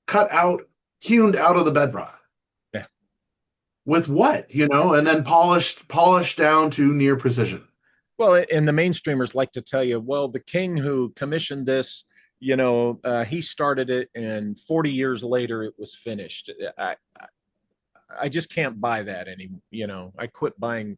cut out, hewn out of the bedrock. Yeah. With what, and then polished down to near precision. Well, and the mainstreamers like to tell you, well, the king who commissioned this, he started it, and 40 years later it was finished. I just can't buy that anymore. I quit buying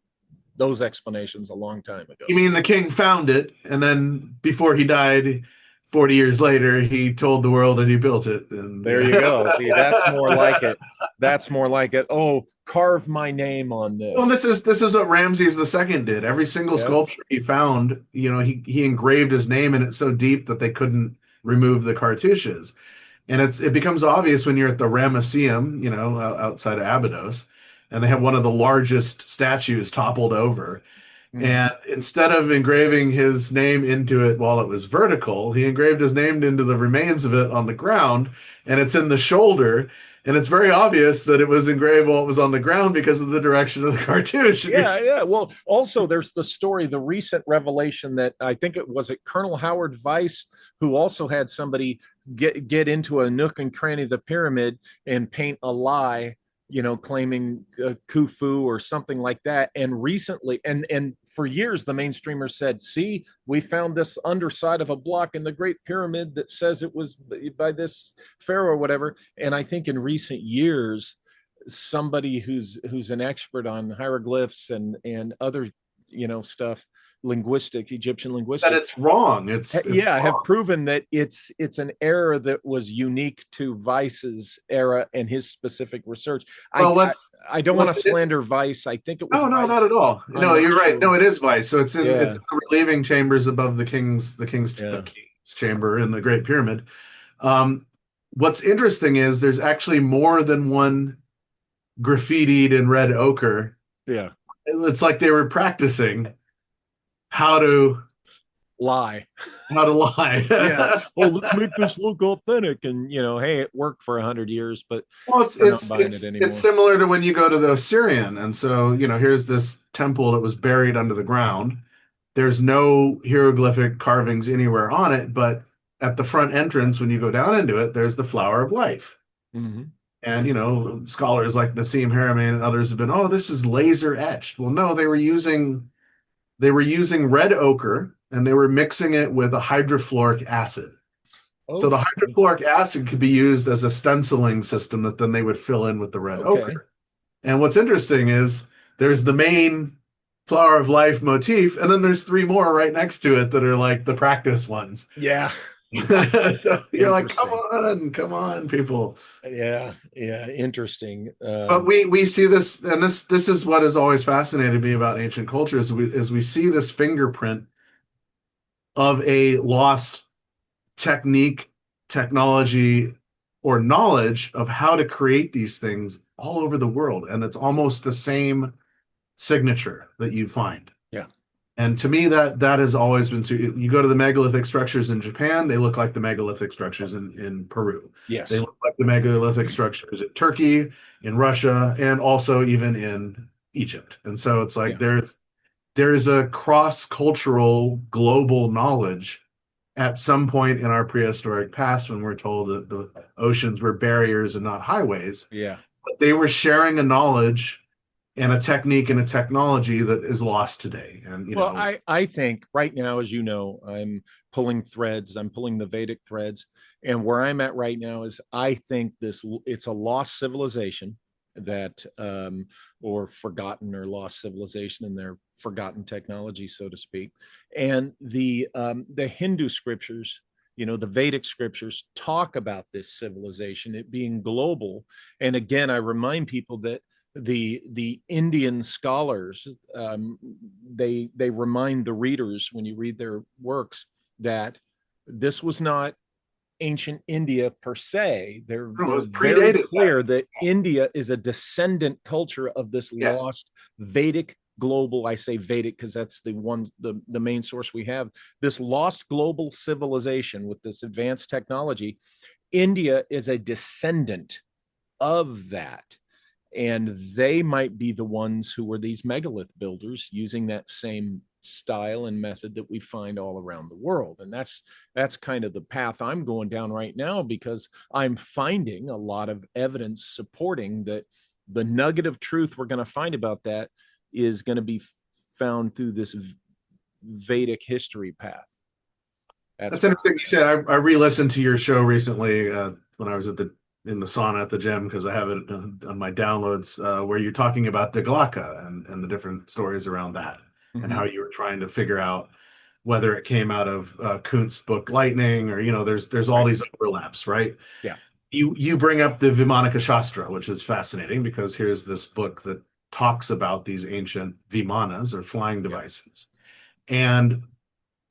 those explanations a long time ago. You mean the king found it, and then before he died, 40 years later, he told the world that he built it. And There you go. See, that's more like it. That's more like it. Oh, carve my name on Well, this. this is what Ramses II did. Every single Yeah. sculpture he found, he engraved his name in it so deep that they couldn't remove the cartouches. And it becomes obvious when you're at the Ramesseum, outside of Abydos, and they have one of the largest statues toppled over. Mm. And instead of engraving his name into it while it was vertical, he engraved his name into the remains of it on the ground, and it's in the shoulder. And it's very obvious that it was engraved while it was on the ground because of the direction of the cartouche. Yeah. Well, also there's the story, the recent revelation that I think it was Colonel Howard Weiss, who also had somebody get into a nook and cranny of the pyramid and paint a lie, claiming Khufu or something like that. And recently, and for years, the mainstreamers said, "See, we found this underside of a block in the Great Pyramid that says it was by this pharaoh or whatever." And I think in recent years, somebody who's an expert on hieroglyphs and other stuff, Egyptian That linguistics, it's wrong. It's yeah, have wrong. proven that it's an error that was unique to Weiss's era and his specific research. I Well, I, I don't want to let's it, slander Weiss. I think it was no, no, not at Weiss. all. I'm No, not you're right. sure. No, it is Vice. So it's Yeah, in the relieving chambers above the yeah. king's chamber in the Great Pyramid. Um, what's interesting is there's actually more than one graffitied in red ochre. Yeah. It's like they were practicing how to Lie. how to lie. Yeah. Oh, let's make this look authentic. And hey, it worked for 100 years, but Well, it's we're not it's buying it it's it's anymore. similar to when you go to the Syrian, and so here's this temple that was buried under the ground. There's no hieroglyphic carvings anywhere on it, but at the front entrance, when you go down into it, there's the flower of life. Mm-hmm. And scholars like Nassim Haramein and others have been, oh, this is laser etched. Well, no, they were using red ochre and they were mixing it with a hydrofluoric acid. So the Okay. hydrofluoric acid could be used as a stenciling system that then they would fill in with the red Okay. ochre. And what's interesting is there's the main flower of life motif, and then there's three more right next to it that are like the practice ones. Yeah. So you're like, Interesting. come on, people. Yeah. Yeah. Interesting. But we see this, and this is what has always fascinated me about ancient cultures. We see this fingerprint of a lost technique, technology, or knowledge of how to create these things all over the world. And it's almost the same signature that you find. Yeah. And to me, that has always been. You go to the megalithic structures in Japan, they look like the megalithic structures in Peru. They Yes. look like the megalithic structures in Turkey, in Russia, and also even in Egypt. And so it's like Yeah. there's a cross-cultural global knowledge at some point in our prehistoric past when we're told that the oceans were barriers and not highways. Yeah. But they were sharing a knowledge and a technique and a technology that is lost today. And Well, I think right now, as you know, I'm pulling threads. I'm pulling the Vedic threads, and where I'm at right now is I think it's a lost civilization that or forgotten or lost civilization and their forgotten technology, so to speak. And the Hindu scriptures, the Vedic scriptures talk about this civilization, it being global. And again, I remind people that the Indian scholars, they remind the readers when you read their works that this was not ancient India per se. They're very predated that. clear that India is a descendant culture of this Yeah. lost Vedic global. I say Vedic because that's the main source we have. This lost global civilization with this advanced technology. India is a descendant of that, and they might be the ones who were these megalith builders using that same style and method that we find all around the world. And that's kind of the path I'm going down right now, because I'm finding a lot of evidence supporting that the nugget of truth we're going to find about that is going to be found through this Vedic history path. That's interesting. You said I re-listened to your show recently when I was in the sauna at the gym because I have it on my downloads where you're talking about Deglaka and the different stories around that and how you were trying to figure out whether it came out of Kuntz's book Lightning or there's all these overlaps, right? Yeah. You bring up the Vimanika Shastra, which is fascinating because here's this book that talks about these ancient vimanas or flying devices. And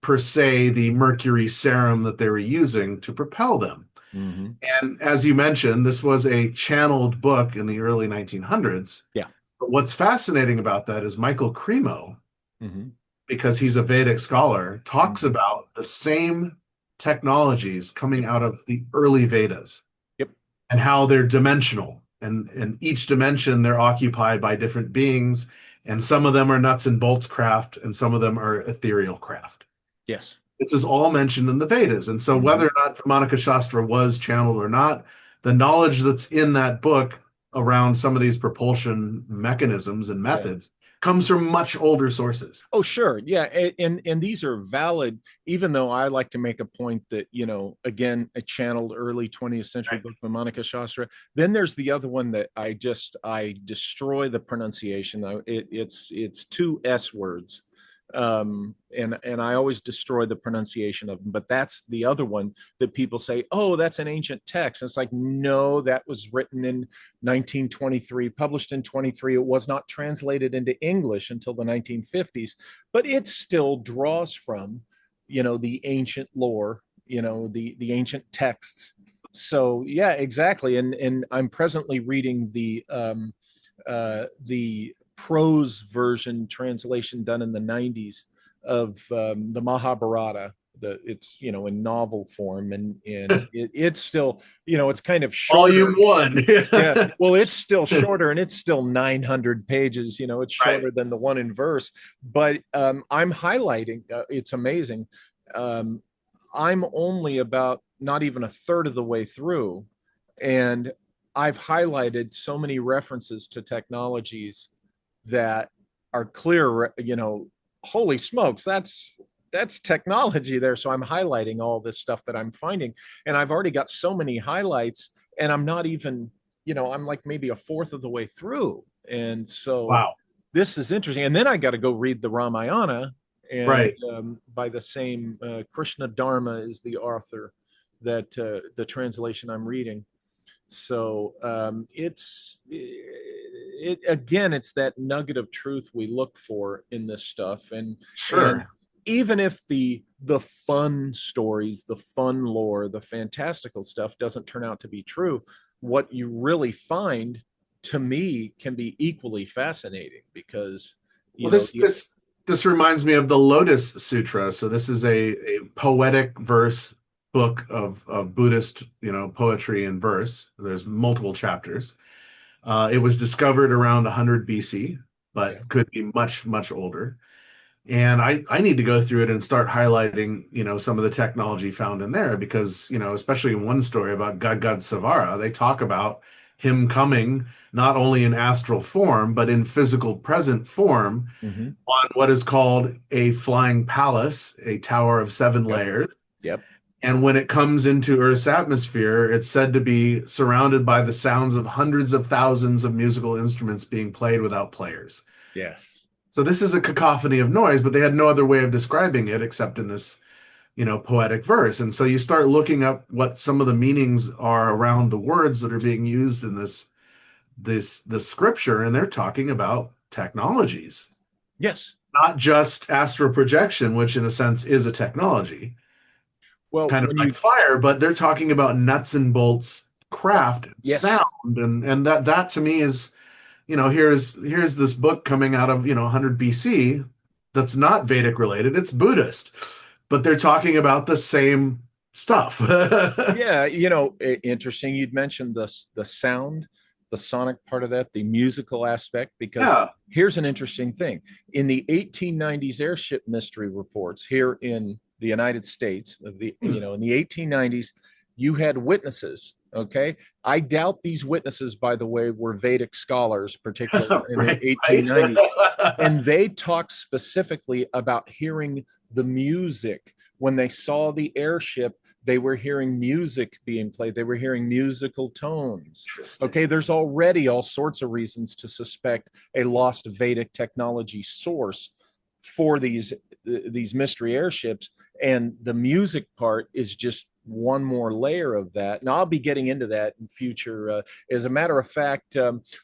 per se the mercury serum that they were using to propel them. Mm-hmm. And as you mentioned, this was a channeled book in the early 1900s. Yeah. But what's fascinating about that is Michael Cremo, Mm-hmm. because he's a Vedic scholar, talks Mm-hmm. about the same technologies coming out of the early Vedas. Yep. and how they're dimensional. And each dimension they're occupied by different beings, and some of them are nuts and bolts craft, and some of them are ethereal craft. Yes. This is all mentioned in the Vedas. And so Mhm. whether or not Brahmanica Shastra was channeled or not, the knowledge that's in that book around some of these propulsion mechanisms and Yeah. methods comes from much older sources. Oh, sure. Yeah. And these are valid, even though I like to make a point that, again, a channeled early 20th century Right. book, Vimanica Shastra. Then there's the other one that I destroy the pronunciation. It's two S words. And I always destroy the pronunciation of them, but that's the other one that people say, oh, that's an ancient text. And it's like, no, that was written in 1923, published in 23. It was not translated into English until the 1950s, but it still draws from, the ancient lore, the ancient texts. So yeah, exactly. And I'm presently reading the prose version translation done in the 90s of the Mahabharata. It's in novel form, and it's still, it's kind of Volume shorter. one. Yeah, well, it's still shorter, and it's still 900 pages. It's Right. shorter than the one in verse, but I'm highlighting. It's amazing. um, I'm only about not even a third of the way through, and I've highlighted so many references to technologies that are clear. Holy smokes, that's technology there. So I'm highlighting all this stuff that I'm finding, and I've already got so many highlights, and I'm not even, I'm like maybe a fourth of the way through. And so Wow. this is interesting. And then I got to go read the Ramayana, and Right. by the same Krishna Dharma is the author that the translation I'm reading. So it again, it's that nugget of truth we look for in this stuff, and Sure. even if the fun stories, the fun lore, the fantastical stuff doesn't turn out to be true, what you really find, to me, can be equally fascinating, because Well, you know this reminds me of the Lotus Sutra. So this is a poetic verse book of Buddhist, poetry and verse. There's multiple chapters. It was discovered around 100 BC, yeah. but could be much, much older. And I need to go through it and start highlighting, some of the technology found in there because, especially in one story about Gadgad Savara, they talk about him coming not only in astral form, but in physical present form Mm-hmm. on what is called a flying palace, a tower of seven Yep. layers. Yep. And when it comes into Earth's atmosphere, it's said to be surrounded by the sounds of hundreds of thousands of musical instruments being played without players. Yes. So this is a cacophony of noise, but they had no other way of describing it except in this, poetic verse. And so you start looking up what some of the meanings are around the words that are being used in this scripture, and they're talking about technologies, Yes. not just astral projection, which in a sense is a technology, Well, kind of when like you fire, but they're talking about nuts and bolts craft and yes. sound, and that to me is, here's this book coming out of 100 BC that's not Vedic related, it's Buddhist, but they're talking about the same stuff. Yeah, interesting. You'd mentioned the sound, the sonic part of that, the musical aspect, because Yeah. here's an interesting thing. In the 1890s airship mystery reports here in the United States, in the 1890s, you had witnesses. Okay. I doubt these witnesses, by the way, were Vedic scholars, particularly in the Right, right. 1890s. And they talked specifically about hearing the music. When they saw the airship, they were hearing music being played, they were hearing musical tones. Interesting. Okay, there's already all sorts of reasons to suspect a lost Vedic technology source for these mystery airships, and the music part is just one more layer of that. And I'll be getting into that in future. As a matter of fact,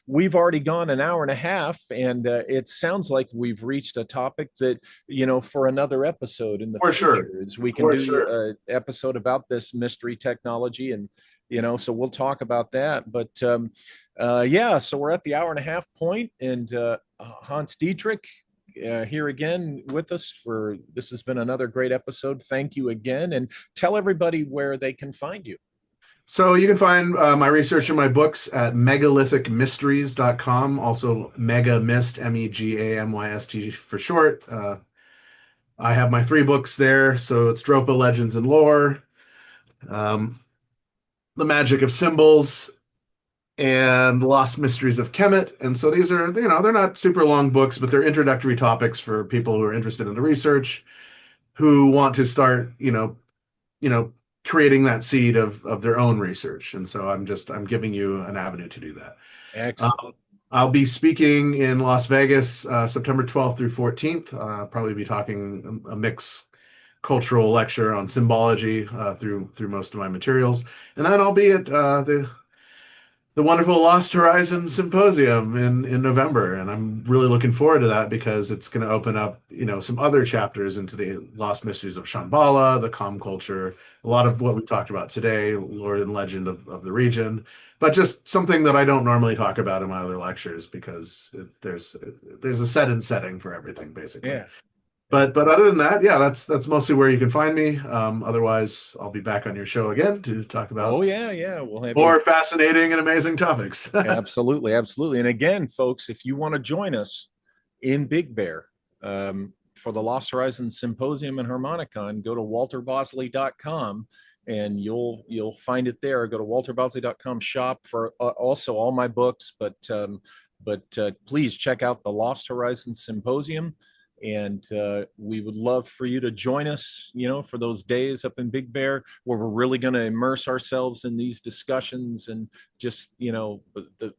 we've already gone an hour and a half, and it sounds like we've reached a topic that, for another episode in the For sure. future, is we can For do sure. an episode about this mystery technology, and so we'll talk about that. But yeah, so we're at the hour and a half point, and Hans Dietrich, here again with us. For this has been another great episode. Thank you again, and tell everybody where they can find you. So you can find my research and my books at megalithic.mysteries.com. Also, Mega Mist, Megamyst for short. I have my 3 books there. So it's Dropa Legends and Lore, um, The Magic of Symbols, and Lost Mysteries of Kemet. And so these are, they're not super long books, but they're introductory topics for people who are interested in the research, who want to start, you know, creating that seed of their own research. And so I'm giving you an avenue to do that. Excellent. I'll be speaking in Las Vegas, September 12th through 14th. Probably be talking a mixed cultural lecture on symbology through most of my materials, and then I'll be at the wonderful Lost Horizons Symposium in November, and I'm really looking forward to that because it's going to open up, some other chapters into the lost mysteries of Shambhala, the Com culture, a lot of what we talked about today, Lord and Legend of the region, but just something that I don't normally talk about in my other lectures because there's a set and setting for everything basically. Yeah. But other than that, yeah, that's mostly where you can find me. Otherwise, I'll be back on your show again to talk Oh about yeah, yeah. We'll have you. more fascinating and amazing topics. Absolutely, absolutely. And again, folks, if you want to join us in Big Bear for the Lost Horizons Symposium and Harmonicon, go to walterbosley.com and you'll find it there. Go to walterbosley.com shop for also all my books, but please check out the Lost Horizons Symposium. And we would love for you to join us, for those days up in Big Bear where we're really going to immerse ourselves in these discussions and just, the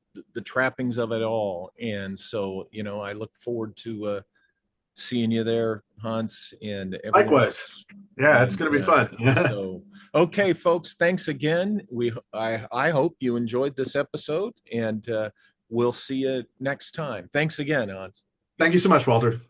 trappings of it all. And so, I look forward to seeing you there, Hans, and everyone Likewise. else. Yeah, it's And going to be fun. so, okay, folks, thanks again. I hope you enjoyed this episode, and we'll see you next time. Thanks again, Hans. Thank you so much, Walter.